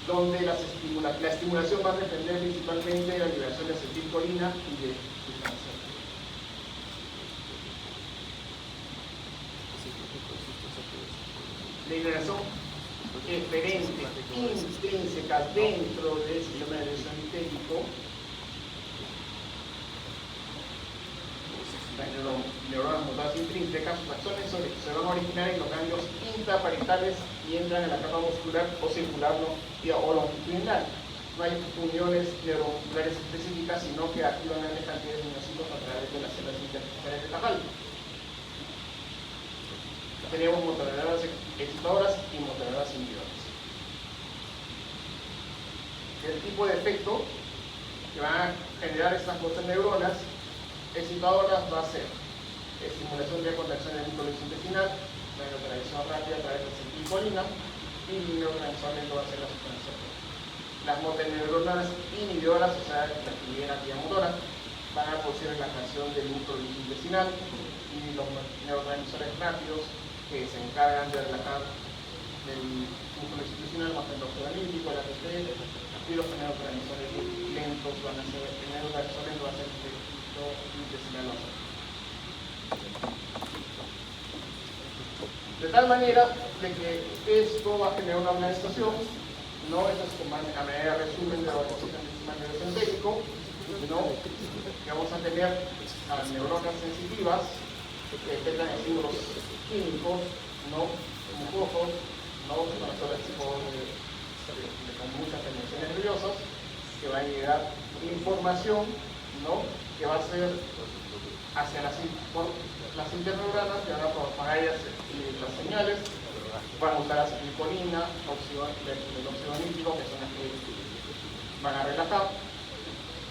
donde la estimulación va a depender principalmente de la liberación de acetilcolina y de sustancias. La liberación eferente intrínseca dentro del sistema nervioso entérico, las neuronas motoras intrínsecas, sus acciones se van a originar en los ganglios intraparietales y entran en la capa muscular o circular o longitudinal. No hay uniones neuromusculares específicas, sino que activan grandes cantidades de miocitos a través de las células intersticiales de Tajal. Tenemos motoneuronas excitadoras y motoneuronas inhibidoras. El tipo de efecto que van a generar estas motoneuronas excitadoras va a ser estimulación de la contracción del músculo intestinal, la neutralización rápida a través de acetilcolina, y el neurotransmisor va a ser la sustancia. Las motoneuronas inhibidoras, o sea, las que liberan actividad motora, van a producir relajación del músculo intestinal, y los neurotransmisores rápidos que se encargan de relajar del músculo institucional más el óxido olímpico, el ATP, y los neurotransmisores lentos van a ser, el neurotransmisor lento va a ser el intestinal basal. De tal manera de que esto va a generar una organización, ¿no? Esto es como a manera de resumen de la organización del sistema nervioso entérico, ¿no? Que vamos a tener a neuronas sensitivas que detectan estímulos químicos, ¿no? Mucosos, ¿no? Con muchas terminaciones nerviosas, que va a llegar información, ¿no? Que va a ser hacia las interneuronas, que van a propagar ellas las señales, van a usar acetilcolina, el óxido nítrico, que son las que van a relajar,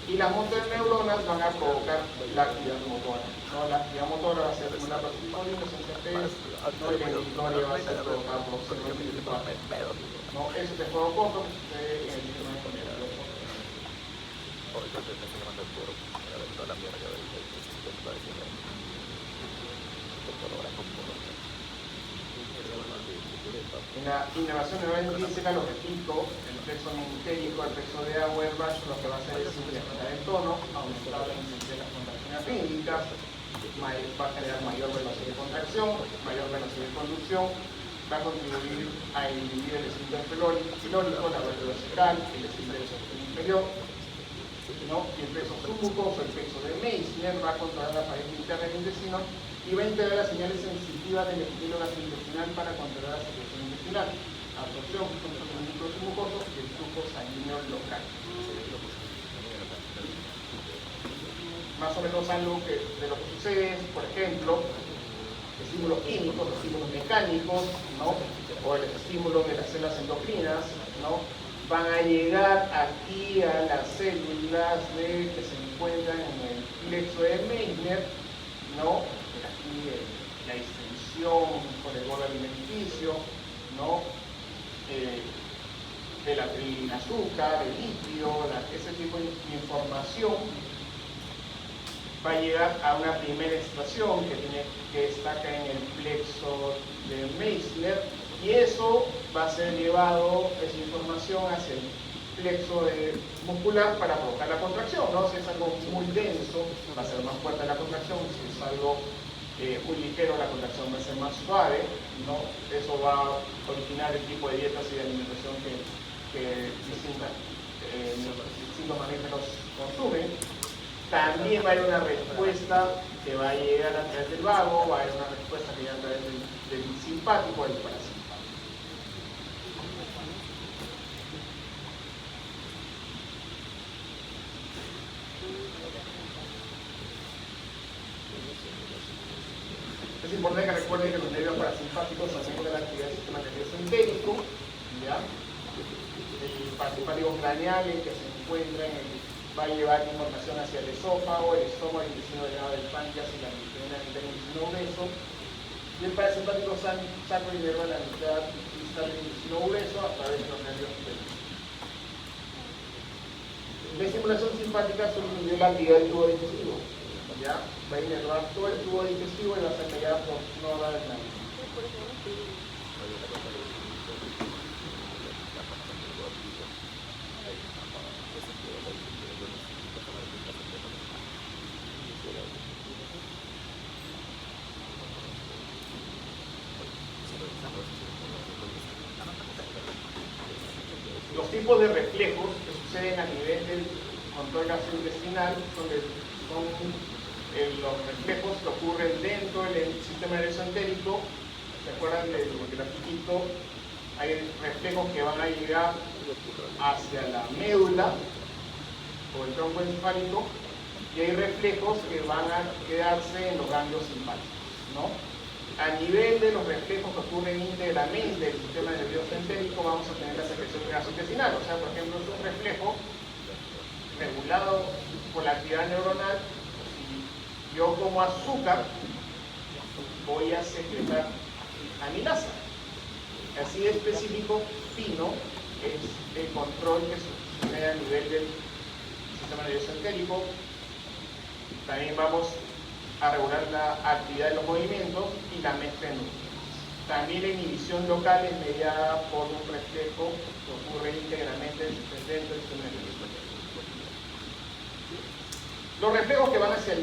y las motoneuronas van a provocar la actividad motora, ¿no? La actividad motora va a ser una acetilcolina, ¿no? Y la inhibitoria va a ser provocar por óxido nítrico, ¿no? Eso es el juego corto que sucede en el sistema nervioso. En la innervación neural intrínseca, lo repito, el plexo entérico, el plexo de Auerbach, lo que va a hacer es incrementar el tono, aumentar la intensidad de las contracciones rítmicas, va a generar mayor velocidad de contracción, mayor velocidad de conducción, va a contribuir a inhibir el esfínter pilórico, la válvula sacral, el esfínter inferior, ¿no? Y el plexo submucoso, el plexo de Meissner, va a controlar la pared interna del intestino y va a integrar las señales sensitivas del epitelio gastrointestinal para controlar la secreción intestinal, absorción, flujo sanguíneo submucoso y el flujo sanguíneo local. Más o menos algo de lo que sucede es, por ejemplo, estímulos químicos, estímulos mecánicos, ¿no? O el estímulo de las células endocrinas, ¿no? Van a llegar aquí a las células que se encuentran en el plexo de Meissner, ¿no? Aquí la distensión por el bolo alimenticio, ¿no? De la trina azúcar, el litio, ese tipo de información va a llegar a una primera estación que está acá en el plexo de Meissner, y eso va a ser llevado, esa información, hacia el plexo muscular para provocar la contracción, ¿no? Si es algo muy denso, va a ser más fuerte la contracción; si es algo muy ligero, la contracción va a ser más suave, ¿no? Eso va a originar el tipo de dietas y de alimentación que distintos mamíferos consumen. También va a haber una respuesta que va a llegar a través del vago, va a haber una respuesta que llega a través del simpático, del parasimpático. Es importante que recuerden que los nervios parasimpáticos son de la actividad del sistema nervioso entérico, ¿ya? El parasimpático craneal, el que se encuentra va a llevar información hacia el esófago, el intestino delgado del páncreas y la membrana del intestino grueso. Y el parasimpático sacro inerva la mitad distal del intestino grueso a través de los nervios entéricos. La estimulación simpática solo incluye la actividad del tubo digestivo, ¿ya? Va a inervar todo el tubo digestivo y va a ser mediada por noradrenalina. Los tipos de reflejos que suceden a nivel del control gastrointestinal son los reflejos que ocurren dentro del sistema nervioso entérico. ¿Se acuerdan del grafiquito? Hay reflejos que van a llegar hacia la médula o el tronco encefálico, y hay reflejos que van a quedarse en los ganglios simpáticos, ¿no? A nivel de los reflejos que ocurren íntegramente del sistema nervioso entérico, vamos a tener la secreción gastrointestinal. O sea, por ejemplo, es un reflejo regulado por la actividad neuronal. Si yo como azúcar, voy a secretar amilasa. Así de específico, fino, es el control que sucede a nivel del sistema nervioso entérico. También vamos a regular la actividad de los movimientos y la mezcla de nutrientes. También la inhibición local es mediada por un reflejo que ocurre íntegramente dentro del sistema nervioso. Los reflejos que van hacia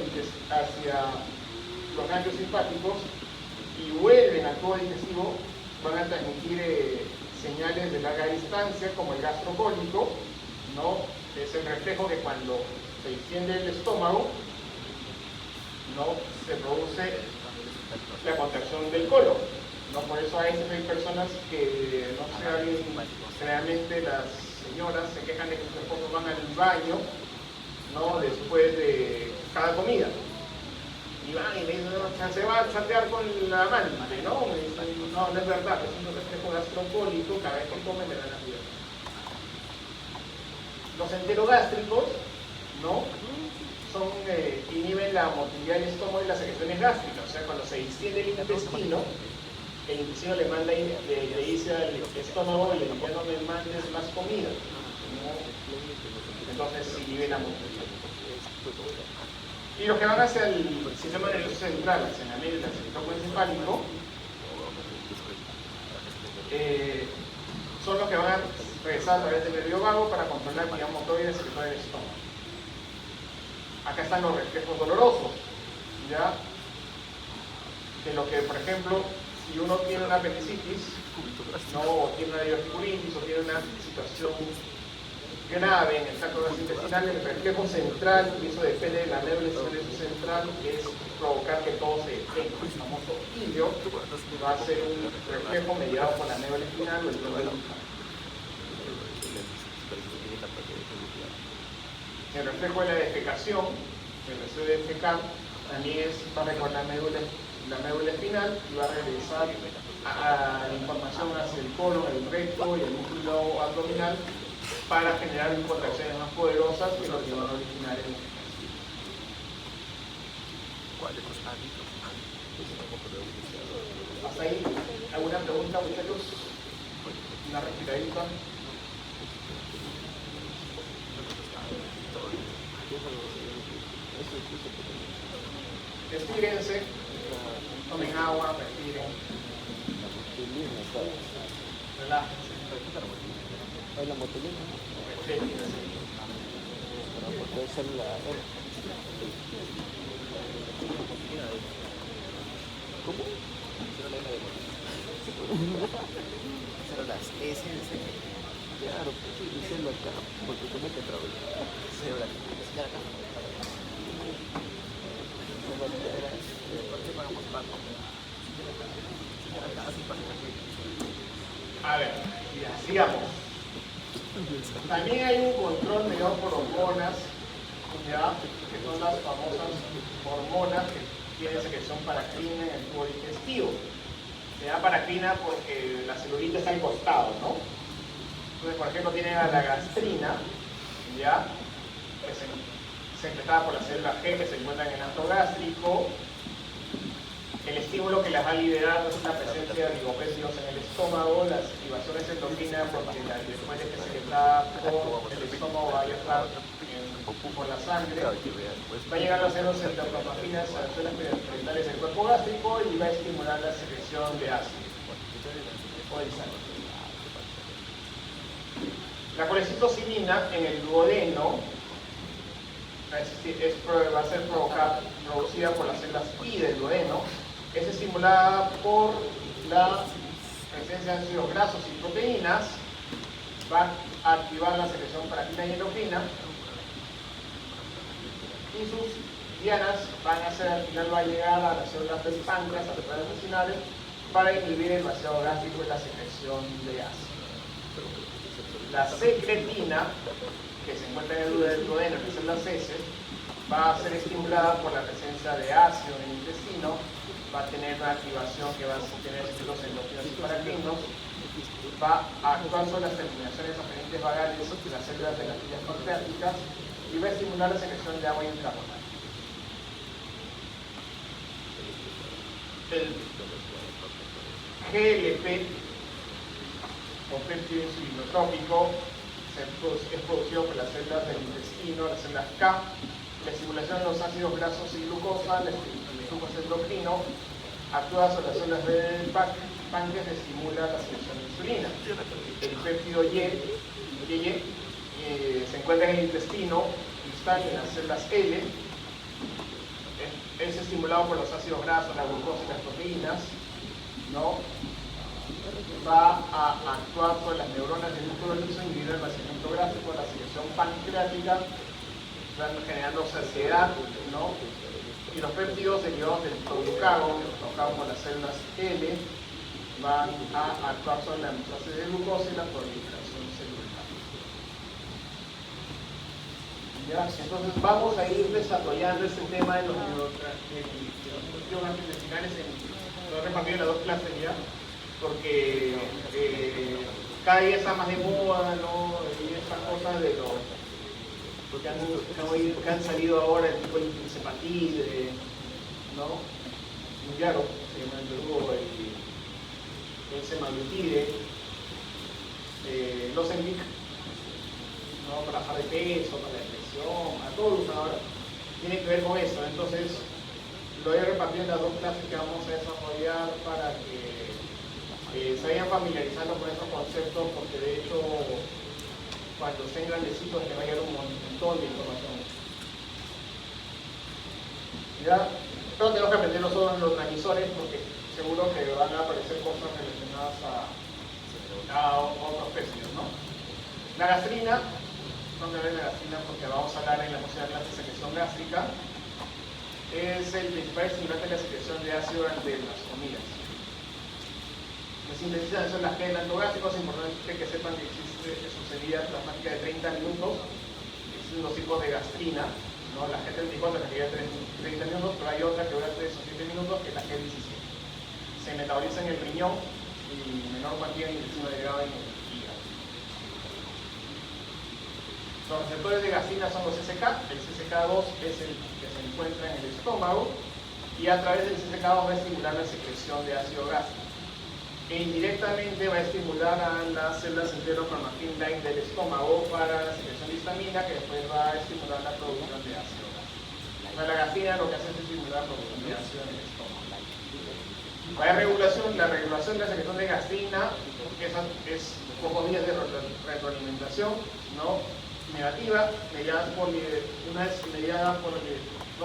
los ganglios simpáticos y vuelven al tubo digestivo van a transmitir señales de larga distancia, como el gastrocólico, ¿no? Es el reflejo que cuando se distiende el estómago, ¿no?, se produce la contracción del colon, ¿no? Por eso a veces hay personas que, no sé, generalmente las señoras se quejan de que sus esposos van al baño, ¿no?, después de cada comida. Y van y le dicen, no, se va a chatear con la amante, ¿no? Me dicen, no, no es verdad, es un reflejo gastrocólico, cada vez que comen le dan la vida. Los enterogástricos, ¿no?, inhiben la motilidad del estómago y las secreciones gástricas. O sea, cuando se distiende el intestino le manda, le dice al estómago, y ya no me mandes más comida, ¿no? Entonces se inhibe la motilidad. Y los que van hacia el sistema nervioso central, hacia la médula, hacia el tronco encefálico, son los que van a regresar a través del nervio vago para controlar la actividad motora y la secretoria del estómago. Acá están los reflejos dolorosos, ¿ya? De lo que, por ejemplo, si uno tiene una apendicitis, ¿no?, o tiene una diverticulitis, o tiene una situación grave en el tracto gastrointestinal, el reflejo central, y eso depende de la médula central, es provocar que todo se detenga. El famoso ilio va a ser un reflejo mediado por la médula espinal o el globo lumbar. El reflejo de la defecación, el deseo de defecar, también va a recorrer la médula espinal y va a regresar a la información hacia el colon, el recto y el músculo abdominal para generar contracciones más poderosas que lo que van a originar en el ¿Hasta ahí alguna pregunta, muchachos? Una respiradita. Estírense, tomen agua, respiren, relájense. ¿Hay la motulina? Puede ser la R. ¿Cómo? Pero las S, Claro, pues sí, dice la acá, porque se mete otra vez. A ver, ya, sigamos. También hay un control mediado por hormonas, ¿ya?, que son las famosas hormonas que tienen secreción paracrina en el tubo digestivo. Se llama paracrina porque la celulita está al costado, ¿no? Entonces, por ejemplo, tiene a la gastrina, ¿ya?, que es secretada por la célula G que se encuentra en el antro gástrico. El estímulo que las va a liberar es la presencia de oligopéptidos en el estómago, las activaciones endocrinas, porque después de que se secretada por el estómago va a viajar por la sangre, va a llegar a hacer los enteropapinas a las células periantrales del cuerpo gástrico y va a estimular la secreción de ácido o de sangre. La colecitocilina en el duodeno va a ser producida por las células I del duodeno. Es estimulada por la presencia de ácidos grasos y proteínas, va a activar la secreción paracrina y endocrina, y sus dianas van a hacer, al final va a llegar a las células del páncreas, a las células intestinales, para inhibir el vaciado gástrico y la secreción de ácido. La secretina, que se encuentra en el duodeno, que son las heces, va a ser estimulada por la presencia de ácido en el intestino, va a tener una activación que va a tener ciclos endógenos y paracrinos, va a actuar sobre las terminaciones aferentes vagales de las células de las vías pancreáticas y va a estimular la secreción de agua intramolar. El GLP, o péptido insulinotrópico, es producido por las células del intestino, las células K. La estimulación de los ácidos grasos y glucosa, el flujo endocrino, actúa sobre las células B del PAC páncreas estimula la secreción de insulina. El péptido Y se encuentra en el intestino distal, en las células L. Es estimulado por los ácidos grasos, la glucosa y las proteínas, ¿no? Va a actuar sobre las neuronas del núcleo liso, inhibir el almacenamiento gráfico, la secreción pancreática, están generando saciedad, ¿no? Y los péptidos derivados del glucagón, provocados por las células L, van a actuar sobre la homeostasis de glucosa y la proliferación celular. ¿Ya? Entonces vamos a ir desarrollando este tema de los intestinales lo he repartido en las dos clases ya, porque cada día está más de moda, ¿no? Y estas cosas de los que han salido ahora, el tipo de cepatide, ¿no? Claro, se llama el semaglutide, los Ozempic, ¿no? Para bajar de peso, para la depresión, a todos lo usan ahora. Tiene que ver con eso, entonces lo he repartido en las dos clases que vamos a desarrollar para que se vayan familiarizando con esos conceptos, porque de hecho cuando estén grandecitos les va a llegar un montón de información. ¿Ya? Pero tenemos que aprender nosotros los transmisores, porque seguro que van a aparecer cosas relacionadas a otros péptidos, ¿no? La gastrina, ¿dónde ven la gastrina? Porque vamos a hablar en la próxima clase de secreción gástrica. Es el principal estimulante de la secreción de ácido durante las comidas. Se sintetizan eso en las gelas gástricos. Es importante que sepan que existe sucedida plasmática de 30 minutos. Existen dos tipos de gastrina, ¿no? La G34, la que lleva 30 minutos, pero hay otra que dura 3 o 7 minutos, que es la G17. Se metaboliza en el riñón y menor cantidad en el intestino delgado en el hígado. Los receptores de gastrina son los CCK. El CCK2 es el que se encuentra en el estómago y a través del CCK2 va a estimular la secreción de ácido gástrico. E indirectamente va a estimular a las células enterocromatin-like del estómago para la secreción de histamina, que después va a estimular la producción de ácido gástrico. O sea, la gastrina lo que hace es estimular la producción de ácido en el estómago. La regulación de la secreción de gastrina, esa es pocos días de retroalimentación, ¿no? Negativa, mediada por dos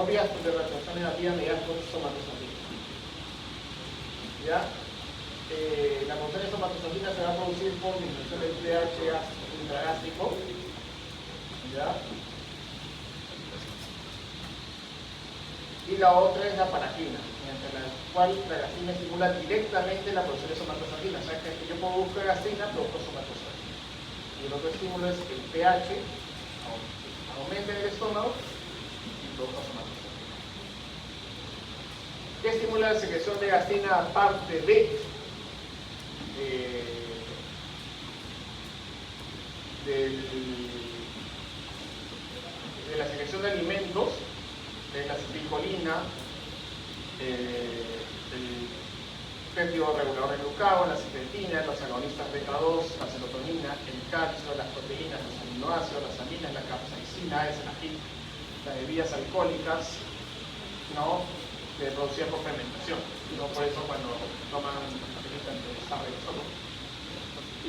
vías de retroalimentación negativa mediadas por somatostatina. ¿Ya? La producción de somatostatina se va a producir por disminución del pH intragástrico. ¿Ya? Y la otra es la paracrina, mediante la cual la gastrina estimula directamente la producción de somatostatina. O sea que yo puedo buscar gastrina, produzco somatostatina. Y el otro estímulo es el pH, aumenta en el estómago y produzca somatostatina. ¿Qué estimula la secreción de gastrina aparte de la secreción de alimentos? La acetilcolina, el péptido regulador de glucagón, la secretina, los agonistas beta-2, la serotonina, el calcio, las proteínas, los aminoácidos, las aminas, la capsaicina, las bebidas alcohólicas, ¿no? Producidas por fermentación. No por eso cuando toman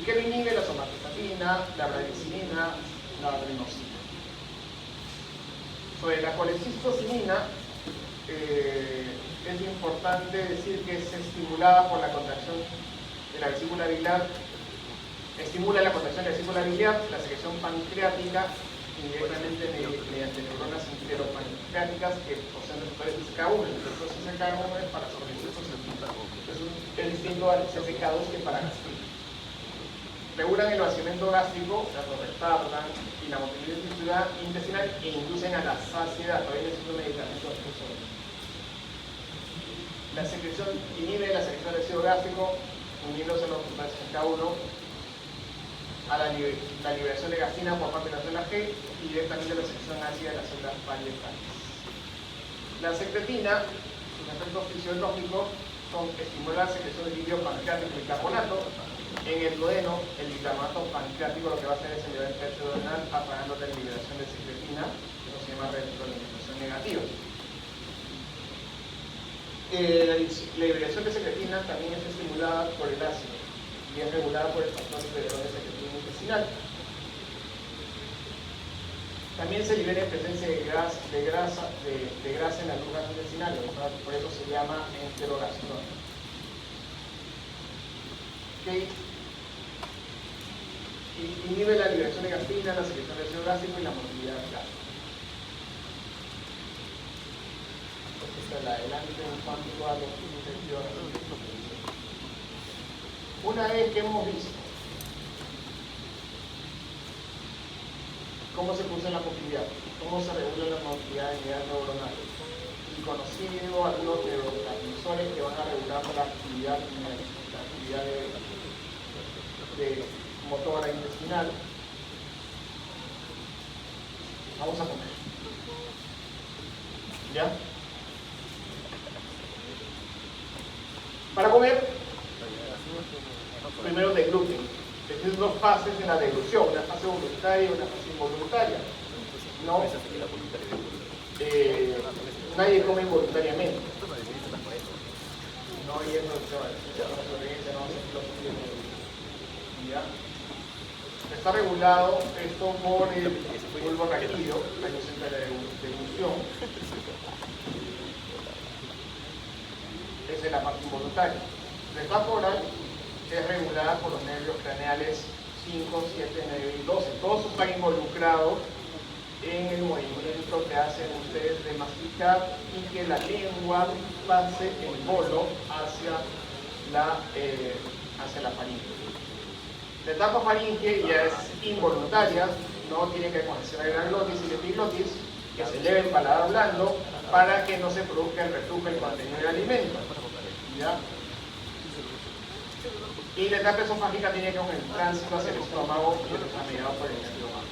¿y qué lo inhibe? La somatostatina, la bradicilina, la adenosina. Sobre la colecistocinina, es importante decir que es estimulada por la contracción de la vesícula biliar, estimula la contracción de la vesícula biliar, la secreción pancreática, indirectamente mediante neuronas enteropancreáticas que poseen receptores CCK1. El receptor CCK1 es para sobreexceso celular. Es distinto al CCK2 que para gastrina. Regulan el vaciamiento gástrico, o sea, lo retardan, y la motilidad intestinal e inducen a la saciedad. Todavía necesito medicamentos. La secreción inhibe la secreción de ácido gástrico, uniéndose a los receptores CCK1 a la liberación de gastrina por parte de la célula G y directamente la secreción ácida de las células parietales. La secretina, sus efectos fisiológicos son estimular la secreción de líquido pancreático y bicarbonato. En el duodeno, el bicarbonato pancreático lo que va a hacer es elevar el pH duodenal apagando la liberación de secretina, que se llama retroalimentación negativa. la liberación de secretina también es estimulada por el ácido y es regulada por el factor liberador de secretina intestinal. También se libera en presencia de grasa en las lunas intestinales, por eso se llama enterogastrón. ¿Okay? Inhibe la liberación de gastrina, la secreción de ácido gástrico y la motilidad gástrica. Esta es la adelante en cuanto a los infecciones. Una vez que hemos visto cómo se produce la motilidad, cómo se regula la motilidad en unidad neuronal, y conocido algunos neurotransmisores que van a regular la actividad de motora intestinal, vamos a comer. ¿Ya? Para comer, primero degluten. Existen dos fases en la deglución, una fase voluntaria y una fase involuntaria. ¿No? Nadie come involuntariamente. No, y eso ¿ya? Está regulado esto por el bulbo raquídeo, la inyección de la deglución. Esa es la parte involuntaria. La etapa oral es regulada por los nervios craneales 5, 7, 9 y 12. Todos están involucrados en el movimiento que hacen ustedes de masticar y que la lengua pase en bolo hacia la faringe. La etapa faringe ya es involuntaria, no tiene que conexión de la glotis y la epiglotis, que se eleve el paladar blando para que no se produzca el reflujo del contenido del alimento. ¿Ya? Y la etapa esofágica tiene que ver con el tránsito hacia el estómago y está mediado por el estómago.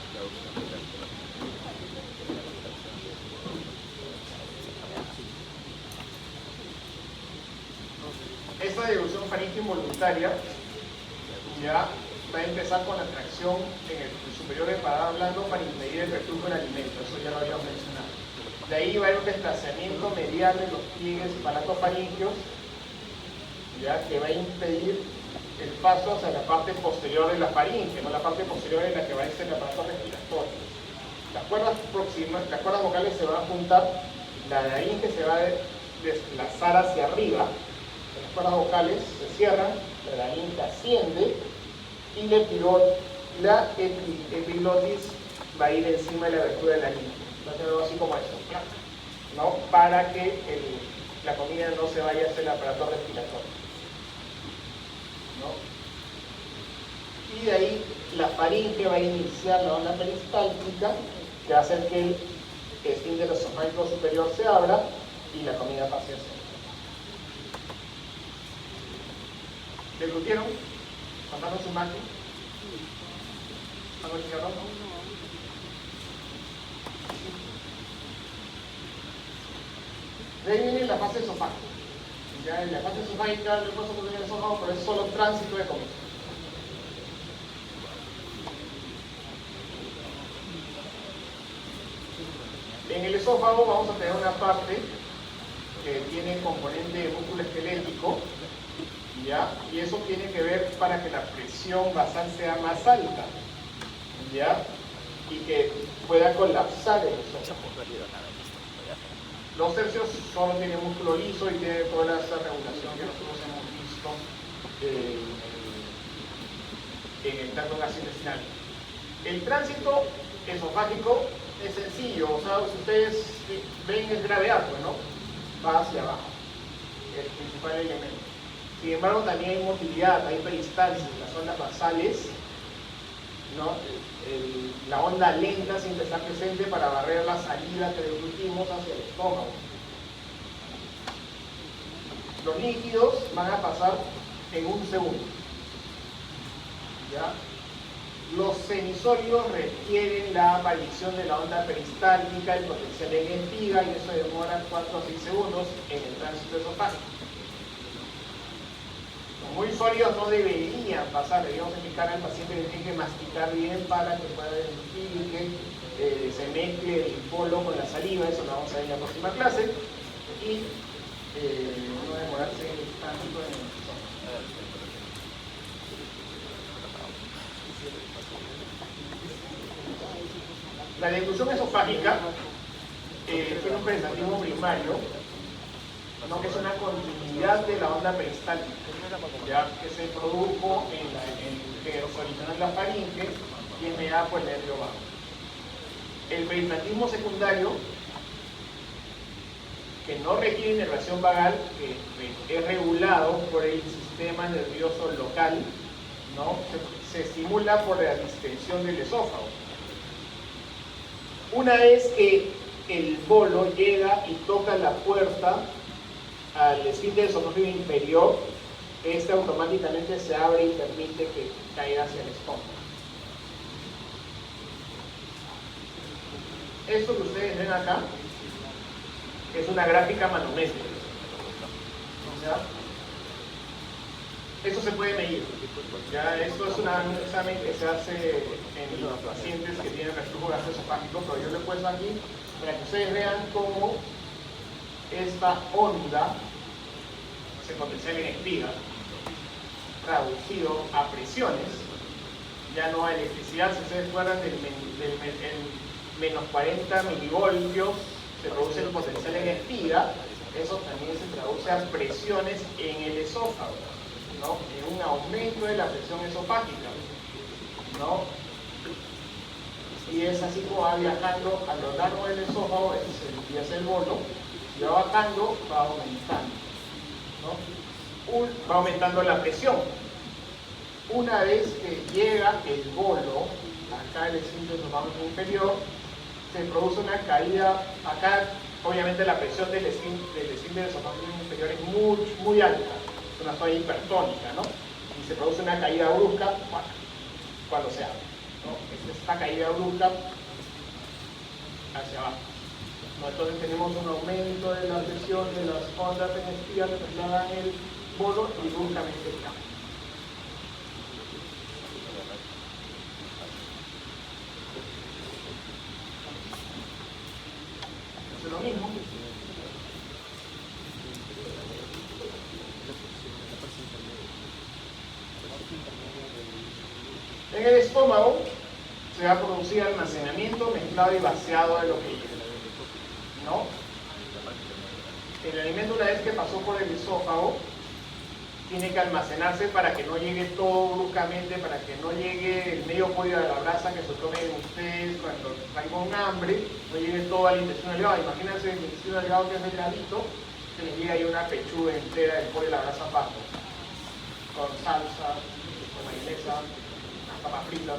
Esta deglución faríngea involuntaria ya va a empezar con la tracción en el superior del paladar blando para impedir el reflujo del alimento, eso ya lo habíamos mencionado. De ahí va a haber un desplazamiento medial de los pliegues palatofariengios, ya que va a impedir el paso hacia la parte posterior de la faringe, no la parte posterior en la que va a ser el aparato respiratorio. Las cuerdas vocales se van a juntar, la laringe se va a desplazar hacia arriba, las cuerdas vocales se cierran, la laringe asciende y la epiglotis va a ir encima de la abertura de la laringe. Entonces algo así como esto, ¿no? Para que la comida no se vaya hacia el aparato respiratorio, ¿no? Y de ahí la faringe va a iniciar la onda peristáltica, que va a hacer que el esfínter esofágico superior se abra y la comida pase hacia adentro. ¿Deglutieron? ¿Contaron su máquina? ¿Algo chicharrón? De ahí viene la fase esofágica. Ya en la fase esofágica le puedo poner el esófago, pero es solo tránsito de comida. En el esófago vamos a tener una parte que tiene componente de músculo esquelético, ¿ya? Y eso tiene que ver para que la presión basal sea más alta, ¿ya? Y que pueda colapsar el esófago. Los tercios solo tienen músculo liso y tiene toda esa regulación que nosotros hemos visto en el tracto gastrointestinal. El tránsito esofágico es sencillo, o sea, si ustedes ven el gravedad, ¿no? Va hacia abajo, el principal elemento. Sin embargo, también hay motilidad, hay peristalsis, las ondas basales, ¿no? La onda lenta siempre está presente para barrer la salida que deglutimos hacia el estómago. Los líquidos van a pasar en un segundo, ¿ya? Los semisólidos requieren la aparición de la onda peristáltica, el potencial en espiga, y eso demora 4 a 6 segundos en el tránsito esofágico. Muy sólidos no deberían pasar, deberíamos indicar al paciente que tiene que masticar bien para que pueda deglutir y que se mezcle el bolo con la saliva, eso lo vamos a ver en la próxima clase. Y no demorarse tanto en el estómago. La deglución esofágica tiene un peristaltismo primario, ¿no? Que es una continuidad de la onda peristáltica, ya que se produjo que se originó en la faringe y es mediada por el nervio vago. El peristaltismo secundario, que no requiere inervación vagal, que es regulado por el sistema nervioso local, ¿no? Se estimula por la distensión del esófago. Una vez que el bolo llega y toca la puerta al esfínter esofágico inferior, este automáticamente se abre y permite que caiga hacia el estómago. Esto que ustedes ven acá es una gráfica manométrica. ¿Ya? Esto se puede medir. ¿Ya? Esto es un examen que se hace en los pacientes que tienen reflujo gastroesofágico, pero yo lo he puesto aquí para que ustedes vean cómo esta onda se potencial en espiga, traducido a presiones, ya no a electricidad. Si ustedes acuerdan del menos 40 milivoltios se produce el potencial en espiga, eso también se traduce a presiones en el esófago, ¿no? En un aumento de la presión esofágica, ¿no? Y es así como va viajando a lo largo del esófago, ese es el bolo, y va bajando, va aumentando, ¿no? Va aumentando la presión. Una vez que llega el bolo, acá el esfínter esofágico inferior, se produce una caída. Acá obviamente la presión del esfínter esofágico inferior es muy alta, es una zona hipertónica, ¿no? Y se produce una caída brusca cuando se abre, ¿no? Esta caída brusca hacia abajo, ¿no? Entonces tenemos un aumento de la presión de las ondas en espiga que trasladan el bolo y bruscamente cae. Lo mismo. En el estómago se va a producir almacenamiento, mezclado y vaciado de lo que llega, ¿no? El alimento, una vez que pasó por el esófago, tiene que almacenarse para que no llegue todo bruscamente, para que no llegue el medio pollo de la brasa que se tomen ustedes cuando están con hambre, no llegue todo al intestino delgado. Imagínense el intestino delgado que es delgadito, que les llega ahí una pechuga entera del pollo de la brasa pato, con salsa, con mayonesa, unas papas fritas,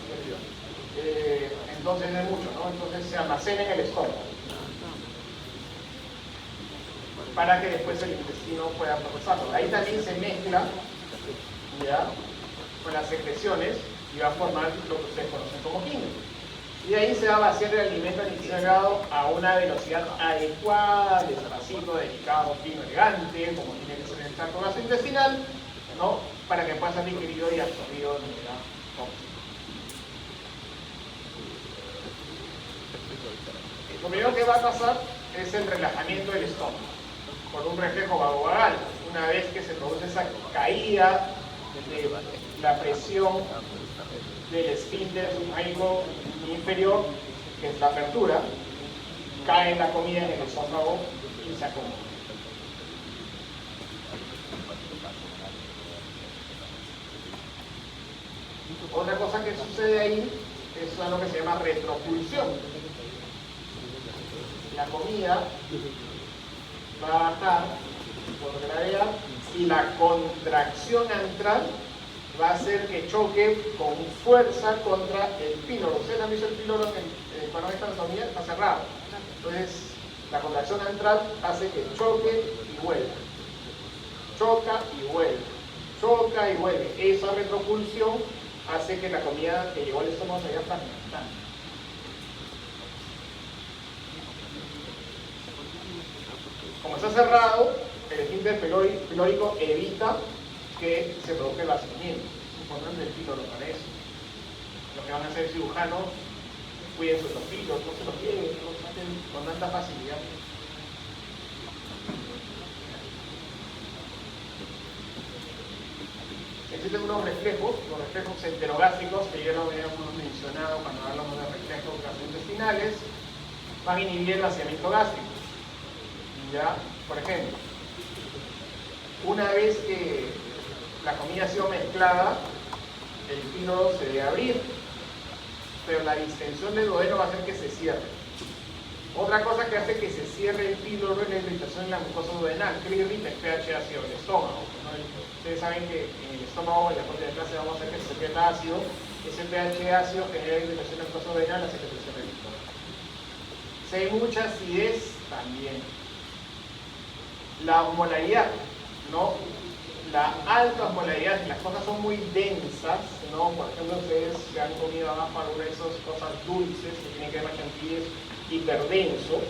entonces no es mucho, ¿no? Entonces se almacena en el estómago para que después el intestino pueda procesarlo. Ahí también se mezcla, ¿ya?, con las secreciones y va a formar lo que ustedes conocen como químico. Y de ahí se va a vaciar el alimento al intestino delgado a una velocidad adecuada, despacito, delicado, fino, elegante, como tiene que ser en el tracto gastrointestinal, ¿no?, para que pueda ser digerido y absorbido de manera óptima. Lo primero que va a pasar es el relajamiento del estómago por un reflejo vagovagal. Una vez que se produce esa caída de la presión del esfínter esofágico inferior, que es la apertura, cae la comida en el esófago y se acomoda. Otra cosa que sucede ahí es algo que se llama retropulsión. La comida va a bajar por gravedad y la contracción antral va a hacer que choque con fuerza contra el píloro. Ustedes han visto el píloro cuando esta anatomía está cerrado. Entonces la contracción antral hace que choque y vuelva. Choca y vuelve. Choca y vuelve. Esa retropulsión hace que la comida que llegó al estómago se vaya fragmentando. Como está cerrado, el esfínter pilórico evita que se produzca el vaciamiento. Es importante el píloro para eso. Lo que van a hacer cirujanos, cuiden sus pilos, no se los lleven, no los saquen con tanta facilidad. existen unos reflejos, los reflejos enterogástricos, que ya lo habíamos mencionado cuando hablamos de reflejos gastrointestinales, van a inhibir el vaciamiento gástrico. ¿Ya? Por ejemplo, una vez que la comida ha sido mezclada, el píloro se debe abrir, pero la distensión del duodeno va a hacer que se cierre. Otra cosa que hace que se cierre el píloro es la irritación en la mucosa duodenal. ¿Qué le irrita? El pH ácido del estómago, ¿no? Ustedes saben que en el estómago, en la parte de clase vamos a hacer que se pierda ácido. Ese pH ácido genera irritación en la mucosa duodenal, hace que se cierre el estómago. Si hay mucha acidez, también. La osmolaridad, ¿no? La alta osmolaridad, si las cosas son muy densas, ¿no? Por ejemplo, ustedes se han comido abajo alguna de esas cosas dulces que tienen que ver con chantilly hiperdenso,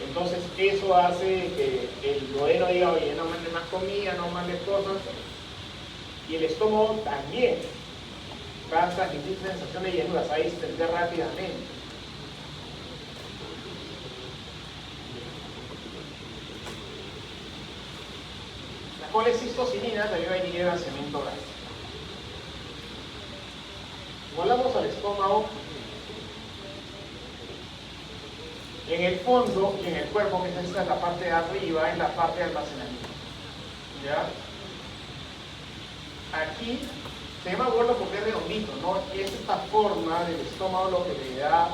entonces eso hace que el duodeno diga, oye, no mande más comida, no mande cosas, y el estómago también va a transmitir sensación de llenura, se va a distender rápidamente. La colecistocinina también va a inhibir el vaciamiento gástrico. Volvamos al estómago. En el fondo y en el cuerpo, que esta es la parte de arriba, es la parte de almacenamiento. ¿Ya? Aquí se llama bolo porque es redondito, ¿no? Y es esta forma del estómago lo que le da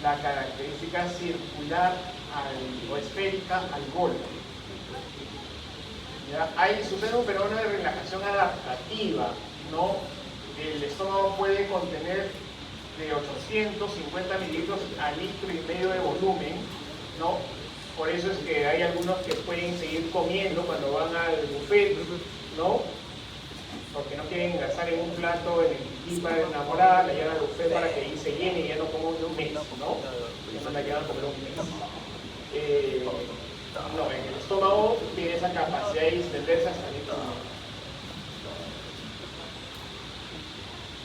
la característica circular o esférica al bolo. ¿Ya? Ahí sucede un fenómeno de relajación adaptativa, ¿no? El estómago puede contener de 850 mililitros a litro y medio de volumen, ¿no? Por eso es que hay algunos que pueden seguir comiendo cuando van al buffet, ¿no? Porque no quieren gastar en un plato en el pipí para enamorada, la llevan al buffet para que ahí se llene y ya no coman un mes, ¿no? Ya no la llevan a comer un mes. No, en el estómago tiene esa capacidad de distenderse hasta el litro.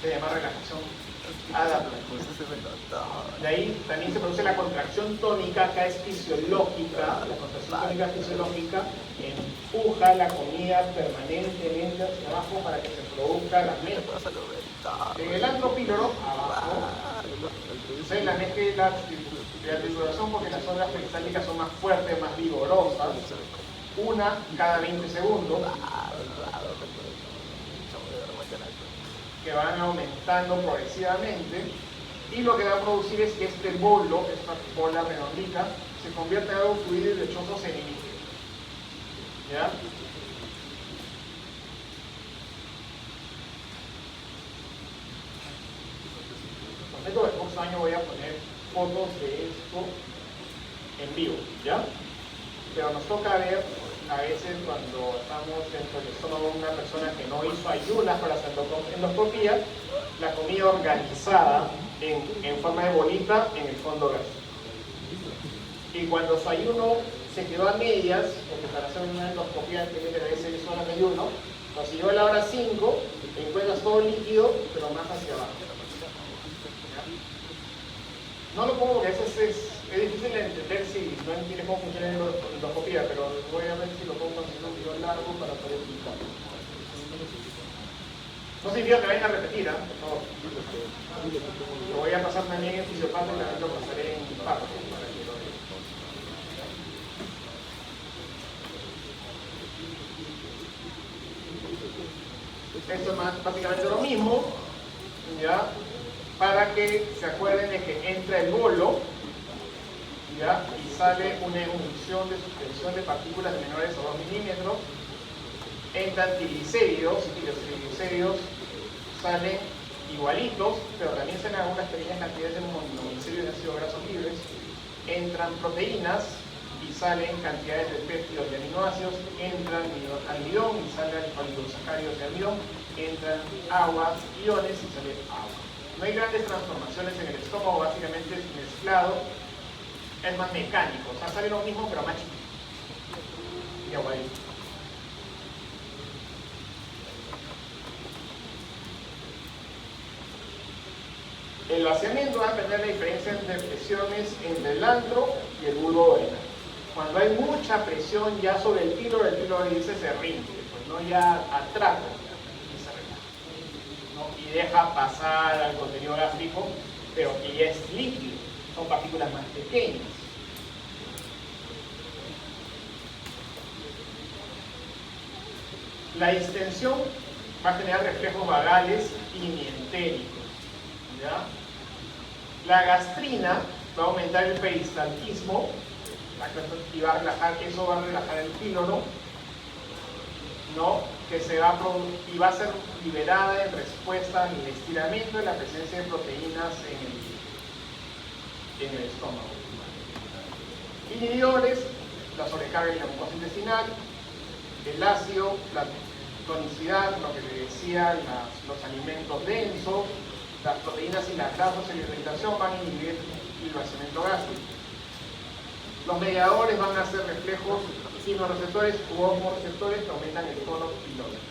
Se llama relajación adaptativa. De ahí también se produce la contracción tónica, acá es fisiológica. La contracción tónica fisiológica empuja la comida permanentemente hacia abajo para que se produzca la mezcla. En el antro píloro, abajo, se la mezcla y la trituración, porque las ondas peristálticas son más fuertes, más vigorosas, una cada 20 segundos, que van aumentando progresivamente, y lo que va a producir es que este bolo, esta bola redondita, se convierte en algo fluido y lechoso semilíquido. ¿Ya? Dentro del próximo año voy a poner fotos de esto en vivo, ¿ya? Pero nos toca ver a veces cuando estamos dentro del estómago de una persona que no hizo ayunas para hacer endoscopía, la comida organizada en forma de bolita en el fondo gástrico. Y cuando su ayuno se quedó a medias, porque para hacer una endoscopía tiene que tener 6 horas de ayuno, cuando se llegó a la hora 5, encuentras todo líquido, pero más hacia abajo. No lo pongo porque a veces es difícil de entender si no entiendes cómo funciona la endoscopía, pero voy a ver si lo pongo en un video largo para poder explicar. No significa que vayan a repetir, ¿eh? Por favor. Lo voy a pasar también en fisiopatía y también lo pasaré en parto para que lo vean. Esto es básicamente lo mismo, ¿ya? Para que se acuerden de que entra el bolo, ¿ya? Y sale una emulsión de suspensión de partículas menores a 2 milímetros, entran triglicéridos, y los triglicéridos salen igualitos, pero también salen algunas pequeñas cantidades de monoglicéridos de ácidos grasos libres, entran proteínas y salen cantidades de péptidos y aminoácidos, entran almidón y salen oligosacáridos de almidón, entran agua, iones y sale agua. No hay grandes transformaciones en el estómago, básicamente es mezclado, es más mecánico, o sea, sale lo mismo pero más chiquito. Y aguadito. El vaciamiento va a depender de la diferencia entre presiones entre el antro y el bulbo duodenal. Cuando hay mucha presión ya sobre el píloro dice se rinde, pues no ya atrapa y se relaja. y deja pasar al contenido gástrico, pero que ya es líquido, son partículas más pequeñas. La distensión va a generar reflejos vagales y mientéricos, ¿ya? La gastrina va a aumentar el peristaltismo y va a relajar, eso va a relajar el píloro, ¿no? Que se va a y va a ser liberada en respuesta al estiramiento de la presencia de proteínas en el estómago. Inhibidores, la sobrecarga de la mucosa intestinal, el ácido, la tonicidad, lo que le decía, los alimentos densos, las proteínas y las grasas y la irritación van a inhibir el vaciamiento gástrico. Los mediadores van a ser reflejos quimioreceptores u osmoreceptores que aumentan el tono pilórico.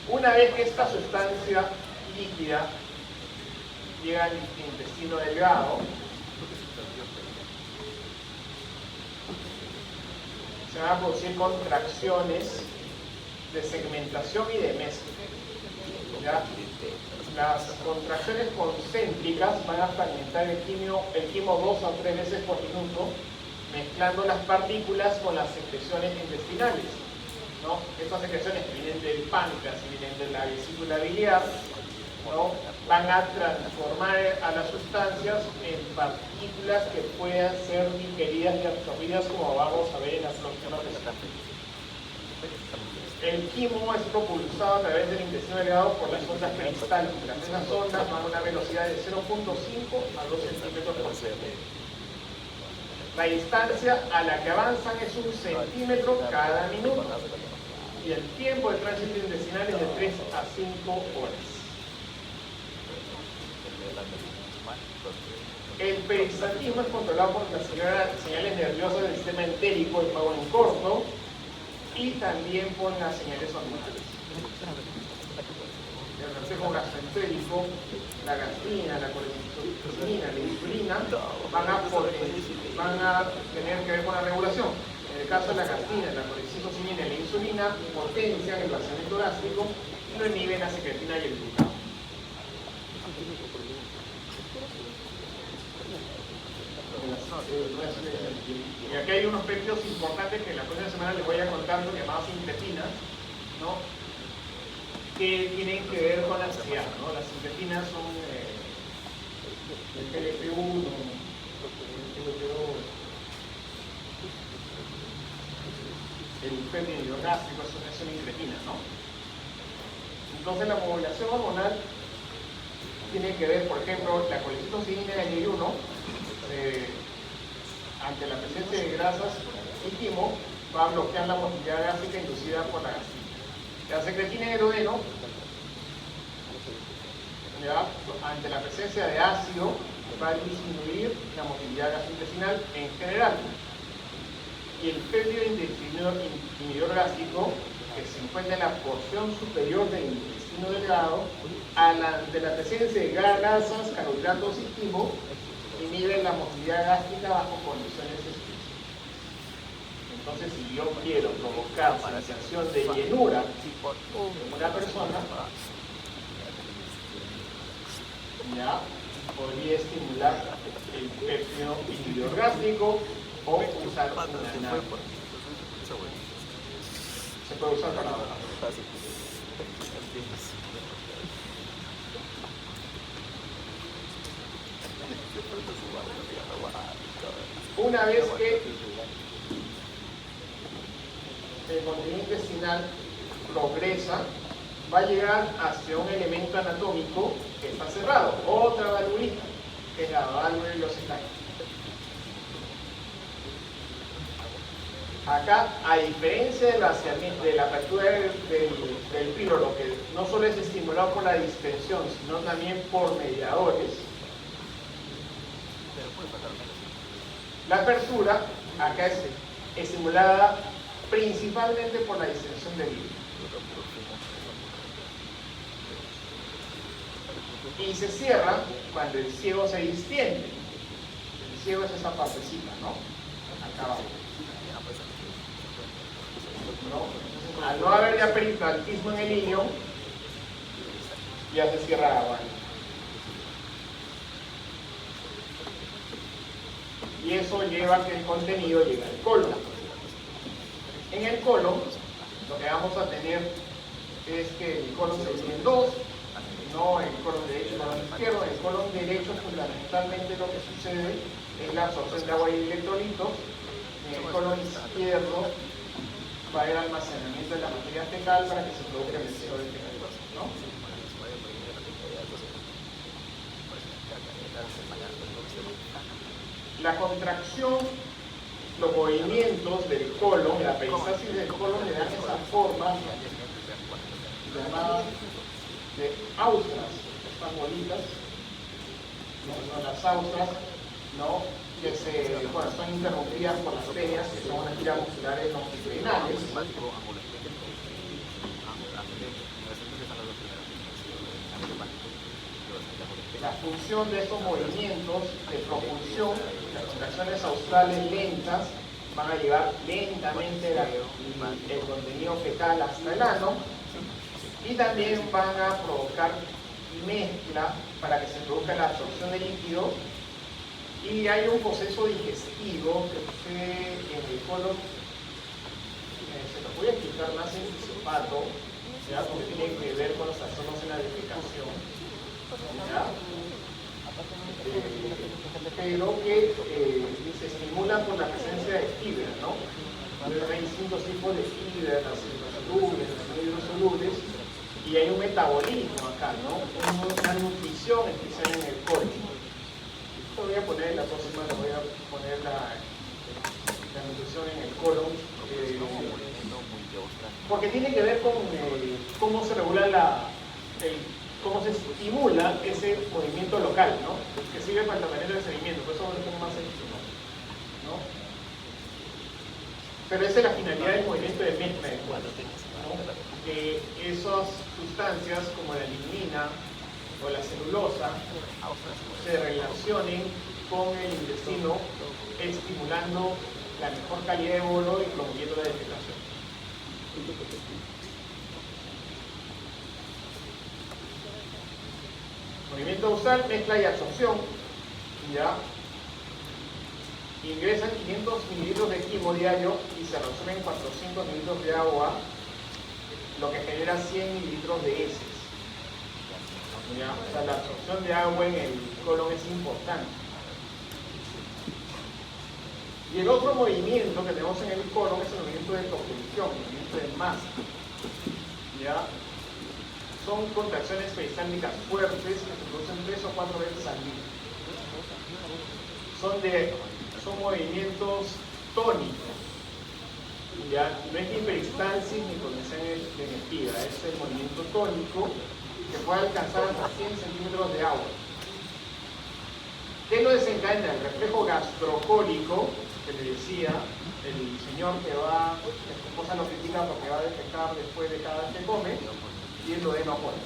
Una vez que esta sustancia líquida llega al intestino delgado, se van a producir contracciones de segmentación y de mezcla. ¿Ya? Las contracciones concéntricas van a fragmentar el quimo 2 a 3 veces por minuto, mezclando las partículas con las secreciones intestinales, ¿no? Estas secreciones que vienen del páncreas y vienen de la vesícula biliar, ¿no? Van a transformar a las sustancias en partículas que puedan ser digeridas y absorbidas, como vamos a ver en las próximas presentaciones. El quimo es propulsado a través del intestino delgado por las ondas peristálticas. Esas ondas van a una velocidad de 0.5 a 2 centímetros por segundo. La distancia a la que avanzan es 1 centímetro cada minuto. Y el tiempo de tránsito intestinal es de 3 a 5 horas. El peristaltismo es controlado por las señales nerviosas del sistema entérico, el vagón en corto, y también por las señales hormonales. El reflejo gastroentérico, la gastrina, la colecistocinina, la insulina van a tener que ver con la regulación. En el caso de la gastrina, la colecistocinina y la insulina potencian el vaciamiento gástrico y lo inhiben la secretina y el glucano. Y aquí hay unos péptidos importantes que en la próxima semana les voy a contar, llamados sincretinas, ¿no? Que tienen que ver con la ansiedad, ¿no? Las sincretinas son el GLP-1, el péptido gástrico, son incretinas, ¿no? Entonces la modulación hormonal tiene que ver, por ejemplo, la colecistocinina en el I1, ante la presencia de grasas y quimo, va a bloquear la motilidad gástrica inducida por la gastrina. La secretina en el duodeno, ante la presencia de ácido, va a disminuir la motilidad gastrointestinal en general. Y el péptido inhibidor gástrico, que se encuentra en la porción superior del intestino delgado, ante la presencia de grasas, carbohidratos y quimo, inhibe la motilidad gástrica bajo condiciones específicas. Entonces, si yo quiero provocar sensación de llenura en una persona, ya podría estimular el péptido inhibidor gástrico o usar una nave. Se puede usar para nada. Una vez que el contenido intestinal progresa, va a llegar hacia un elemento anatómico que está cerrado, otra valvulita, que es la válvula ileocecal. Acá, a diferencia del vaciamiento, de la apertura del píloro, que no solo es estimulado por la distensión, sino también por mediadores, la apertura acá es estimulada principalmente por la distensión del líquido. Y se cierra cuando el ciego se distiende. El ciego es esa partecita, ¿no? Acá abajo. ¿no? Al no haber ya peritranquismo en el ilion, ya se cierra la válvula. Y eso lleva a que el contenido llegue al colon. En el colon, lo que vamos a tener es que el colon se divide en dos, no el colon derecho y el colon izquierdo. En el colon derecho, fundamentalmente lo que sucede es la absorción de agua y electrolitos. En el colon izquierdo va a haber almacenamiento de la materia fecal para que se produzca el deseo de fecal, ¿no? La contracción, los movimientos del colon, la peristalsis del colon le dan esa forma llamadas de austras, estas bolitas, ¿no? Son las austras, ¿no? Que son interrumpidas por las venas, que son unas giras musculares longitudinales. La función de estos movimientos de propulsión, las contracciones australes lentas, van a llevar lentamente el contenido fecal hasta el ano y también van a provocar mezcla para que se produzca la absorción de líquido y hay un proceso digestivo que sucede en el colon. Se lo voy a explicar más en fisiopatía, ¿ya? Porque tiene que ver con los trastornos en la defecación, ¿ya? Pero que se estimulan por la presencia de fibra, ¿no? Hay distintos tipos de fibras, las hidrosolubles, las no hidrosolubles, y hay un metabolismo acá, ¿no? Una nutrición especial en el colon. Esto voy a poner en la próxima, le voy a poner la nutrición en el colon, porque tiene que ver con cómo se regula cómo se estimula ese movimiento local, ¿no? Que sirve para el tratamiento del seguimiento, por eso lo pongo más encima, ¿no? Pero esa es la finalidad del movimiento de mezcla del cuadro, ¿no? Que esas sustancias como la lignina o la celulosa se relacionen con el intestino, estimulando la mejor calidad de bolo y promoviendo la defecación. Movimiento austral, mezcla y absorción, ¿ya? Ingresan 500 mililitros de quimo diario y se resuelven 400 mililitros de agua, lo que genera 100 mililitros de heces. ¿Ya? O sea, la absorción de agua en el colon es importante. Y el otro movimiento que tenemos en el colon es el movimiento de propulsión, el movimiento de masa. ¿Ya? Son contracciones peristálticas fuertes que se producen 3 o 4 veces al día. Son movimientos tónicos. ¿Ya? No es ni peristalsis ni condensación ejecutiva, es el movimiento tónico que puede alcanzar hasta 100 centímetros de agua. ¿Qué lo desencadena? El reflejo gastrocólico que le decía el señor que su esposa lo critica porque va a defecar después de cada vez que come, y el duodeno aporta.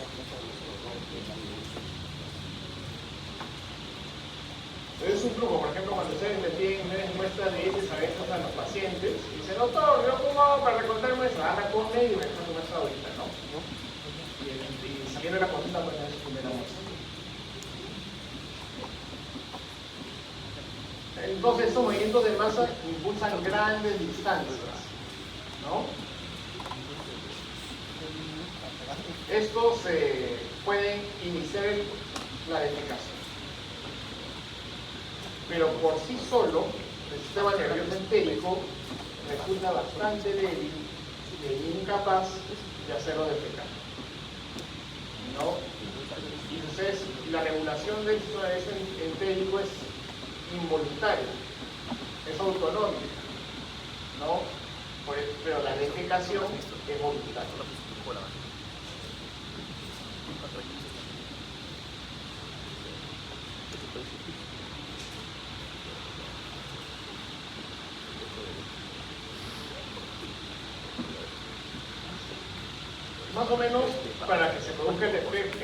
Es un truco, por ejemplo, cuando ustedes le piden muestras de heces a veces a los pacientes, y dicen, doctor, yo cómo hago para recortar muestras, anda, come y deja tu muestra ahorita, ¿no? Y saliendo de la consulta, pues es su primera muestra. Entonces, estos movimientos de masa impulsan grandes distancias, ¿no? Estos pueden iniciar la defecación, pero por sí solo el sistema nervioso entérico resulta bastante débil e incapaz de hacerlo defecar, ¿no? Y entonces la regulación del sistema nervioso entérico es involuntaria, es autonómica, ¿no? Pero la defecación es voluntaria. Más o menos para que se produzca el efecto,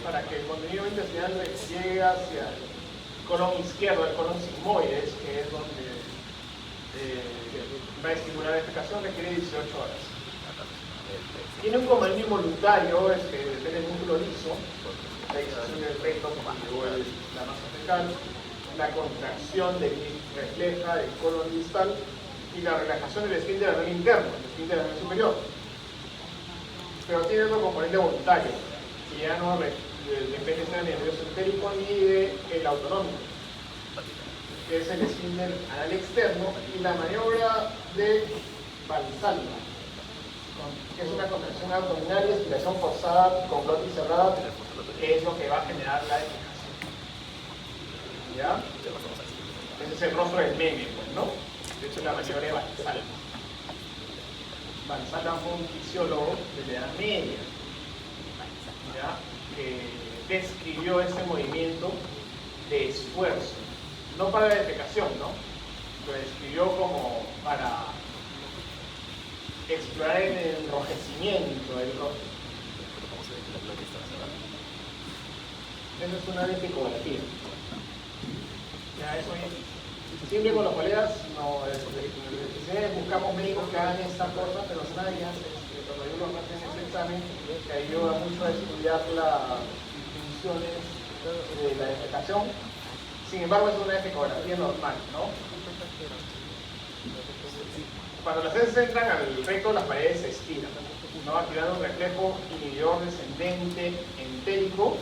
para que el contenido intestinal llegue hacia el colon izquierdo, el colon sigmoides, que es donde va a estimular la defecación, requiere 18 horas. Tiene un comodín involuntario, depende del músculo liso, la disociación del recto, como la masa fecal, la contracción refleja del colon distal y la relajación del esfínter anal interno, el esfínter anal superior. Pero tiene otro componente voluntario, que ya no depende del nervioso entérico ni del autonómico, que es el esfínter anal externo y la maniobra de Valsalva, que es una contracción abdominal y expiración forzada con glotis cerrada, que es lo que va a generar la defecación. ¿Ya? Ese es el rostro del meme, pues, ¿no? De hecho, la maniobra de Valsalva. Valsalva fue un fisiólogo de la Edad Media, ¿ya? Que describió ese movimiento de esfuerzo, no para la defecación, ¿no? Lo describió como para explorar el enrojecimiento del rostro. Eso es una ecografía. Ya, eso es. Siempre con los colegas buscamos médicos que hagan esta cosa, pero nadie hace. Cuando yo lo hacen ese examen, que ayuda mucho a estudiar las distinciones de la defecación. Sin embargo, es una ecografía normal, ¿no? Cuando las heces entran al recto, las paredes se estiran, ¿no? Activando un reflejo inhibidor descendente entérico,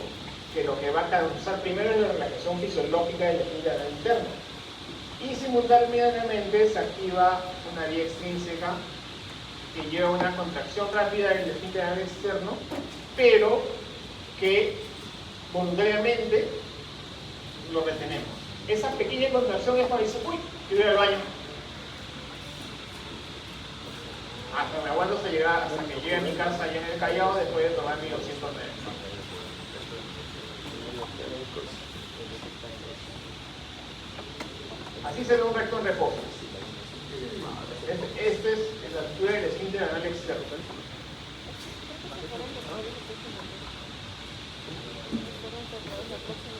que lo que va a causar primero es la relajación fisiológica del esfínter anal interno. Y simultáneamente se activa una vía extrínseca que lleva a una contracción rápida del esfínter anal externo, pero que voluntariamente lo retenemos. Esa pequeña contracción es cuando dice, uy, quiero ir al baño. Hasta me aguanto hasta que llegue a mi casa allá en el Callao después de tomar mi 209. Así se ve un recto en reposo. Este es la altura del esfínter anal externo.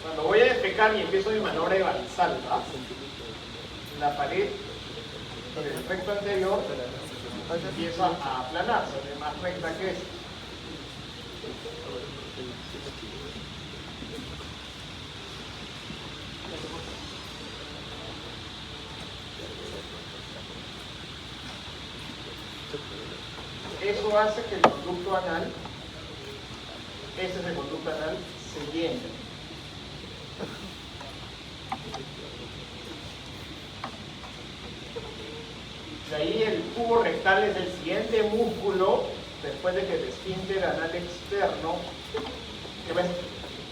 Cuando voy a defecar y empiezo mi maniobra de Valsalva, la pared del recto anterior empieza a aplanarse, se ve más recta que esta. Eso hace que el conducto anal, ese es el conducto anal, se llene. De ahí el cubo rectal es el siguiente músculo, después de que el esfínter anal externo,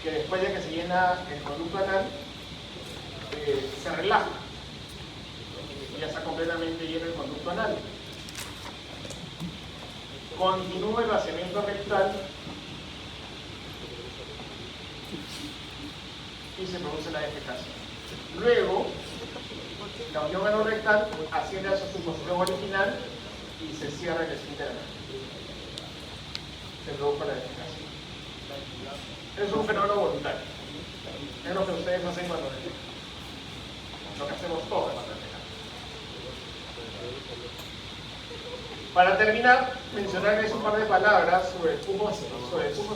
que después de que se llena el conducto anal, se relaja. Y ya está completamente lleno el conducto anal. Continúa el vaciamiento rectal y se produce la defecación. Luego, la unión anorrectal asciende a su posición original y se cierra el esfínter anal. Se produce la defecación. Es un fenómeno voluntario. Es lo que ustedes hacen cuando defecan. Lo que hacemos todos cuando defecan. Para terminar, mencionarles un par de palabras sobre el flujo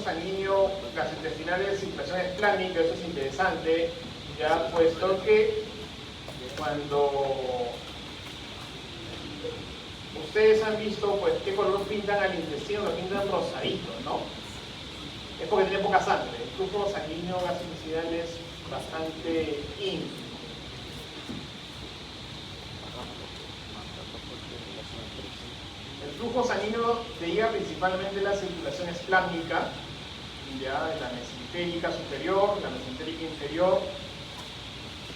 sanguíneo gastrointestinal de circulación esplánica. Eso es interesante, ya puesto que cuando ustedes han visto pues qué color pintan al intestino, lo pintan rosadito, ¿no? Es porque tiene poca sangre. El flujo sanguíneo gastrointestinal es bastante ínfimo. El flujo sanguíneo deriva principalmente de la circulación esplácnica, ya de la mesentérica superior, la mesentérica inferior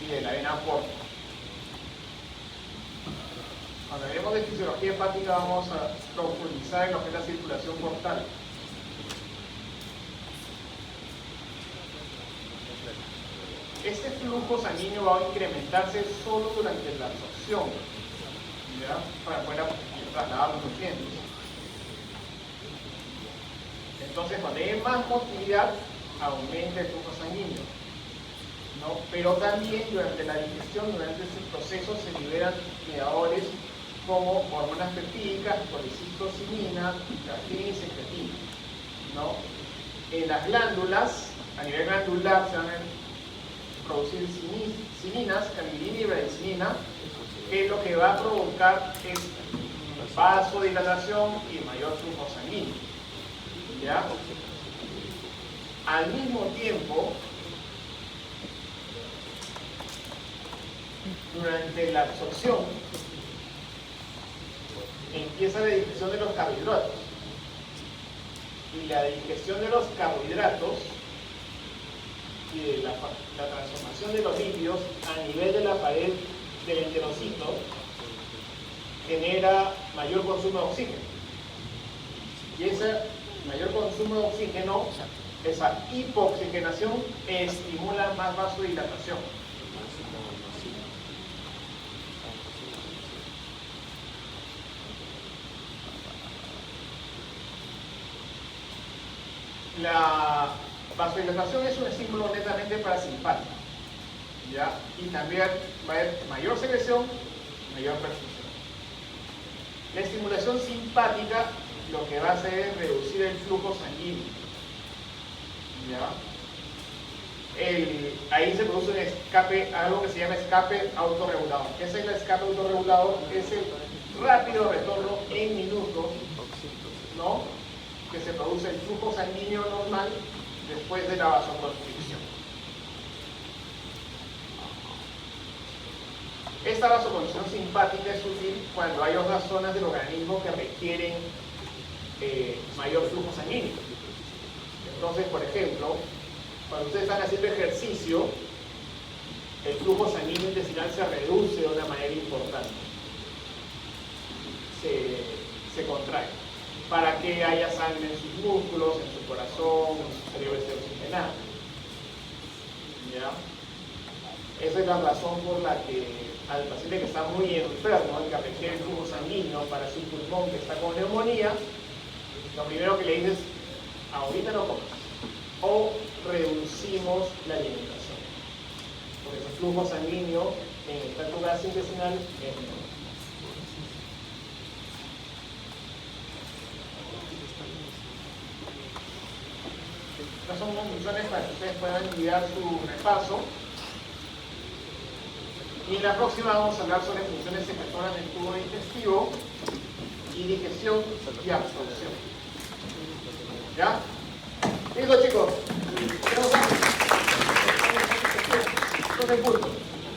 y de la vena porta. Cuando hablemos de fisiología hepática vamos a profundizar en lo que es la circulación portal. Este flujo sanguíneo va a incrementarse solo durante la absorción, ¿ya? Para poder trasladar los nutrientes. Entonces, cuando hay más motilidad, aumenta el flujo sanguíneo. ¿no? Pero también durante la digestión, durante este proceso, se liberan mediadores como hormonas peptídicas, colecitocinina, gastrin y secretina, ¿no? En las glándulas, a nivel glandular, se van a producir cininas, camilinina y bradicinina, que lo que va a provocar es vasodilatación y mayor flujo sanguíneo, ¿ya? Al mismo tiempo, durante la absorción, empieza la digestión de los carbohidratos. Y la digestión de los carbohidratos y de la transformación de los lípidos a nivel de la pared del enterocito genera mayor consumo de oxígeno. Y ese mayor consumo de oxígeno, esa hipoxigenación, estimula más vasodilatación. La vasodilatación es un estímulo netamente parasimpático, ¿ya? Y también va a haber mayor secreción, mayor perfusión. La estimulación simpática lo que va a hacer es reducir el flujo sanguíneo, ¿ya? Ahí se produce un escape, algo que se llama escape autorregulador. ¿Qué es el escape autorregulador? Es el rápido retorno en minutos, ¿no?, que se produce el flujo sanguíneo normal después de la vasoconstricción. Esta vasoconstricción simpática es útil cuando hay otras zonas del organismo que requieren mayor flujo sanguíneo. Entonces, por ejemplo, cuando ustedes están haciendo ejercicio, el flujo sanguíneo intestinal se reduce de una manera importante. Se contrae, para que haya sangre en sus músculos, en su corazón, en su cerebro esté oxigenado. ¿Ya? Esa es la razón por la que al paciente que está muy enfermo, el que requiere flujo sanguíneo para su pulmón que está con neumonía, lo primero que le dices, ahorita no comas, o reducimos la alimentación, porque el flujo sanguíneo en el tracto gastrointestinal es menor. Estas son conclusiones para que ustedes puedan guiar su repaso. Y en la próxima vamos a hablar sobre funciones efectoras del tubo digestivo y digestión y absorción. ¿Ya? ¿Listo, chicos? ¿Qué nos vamos?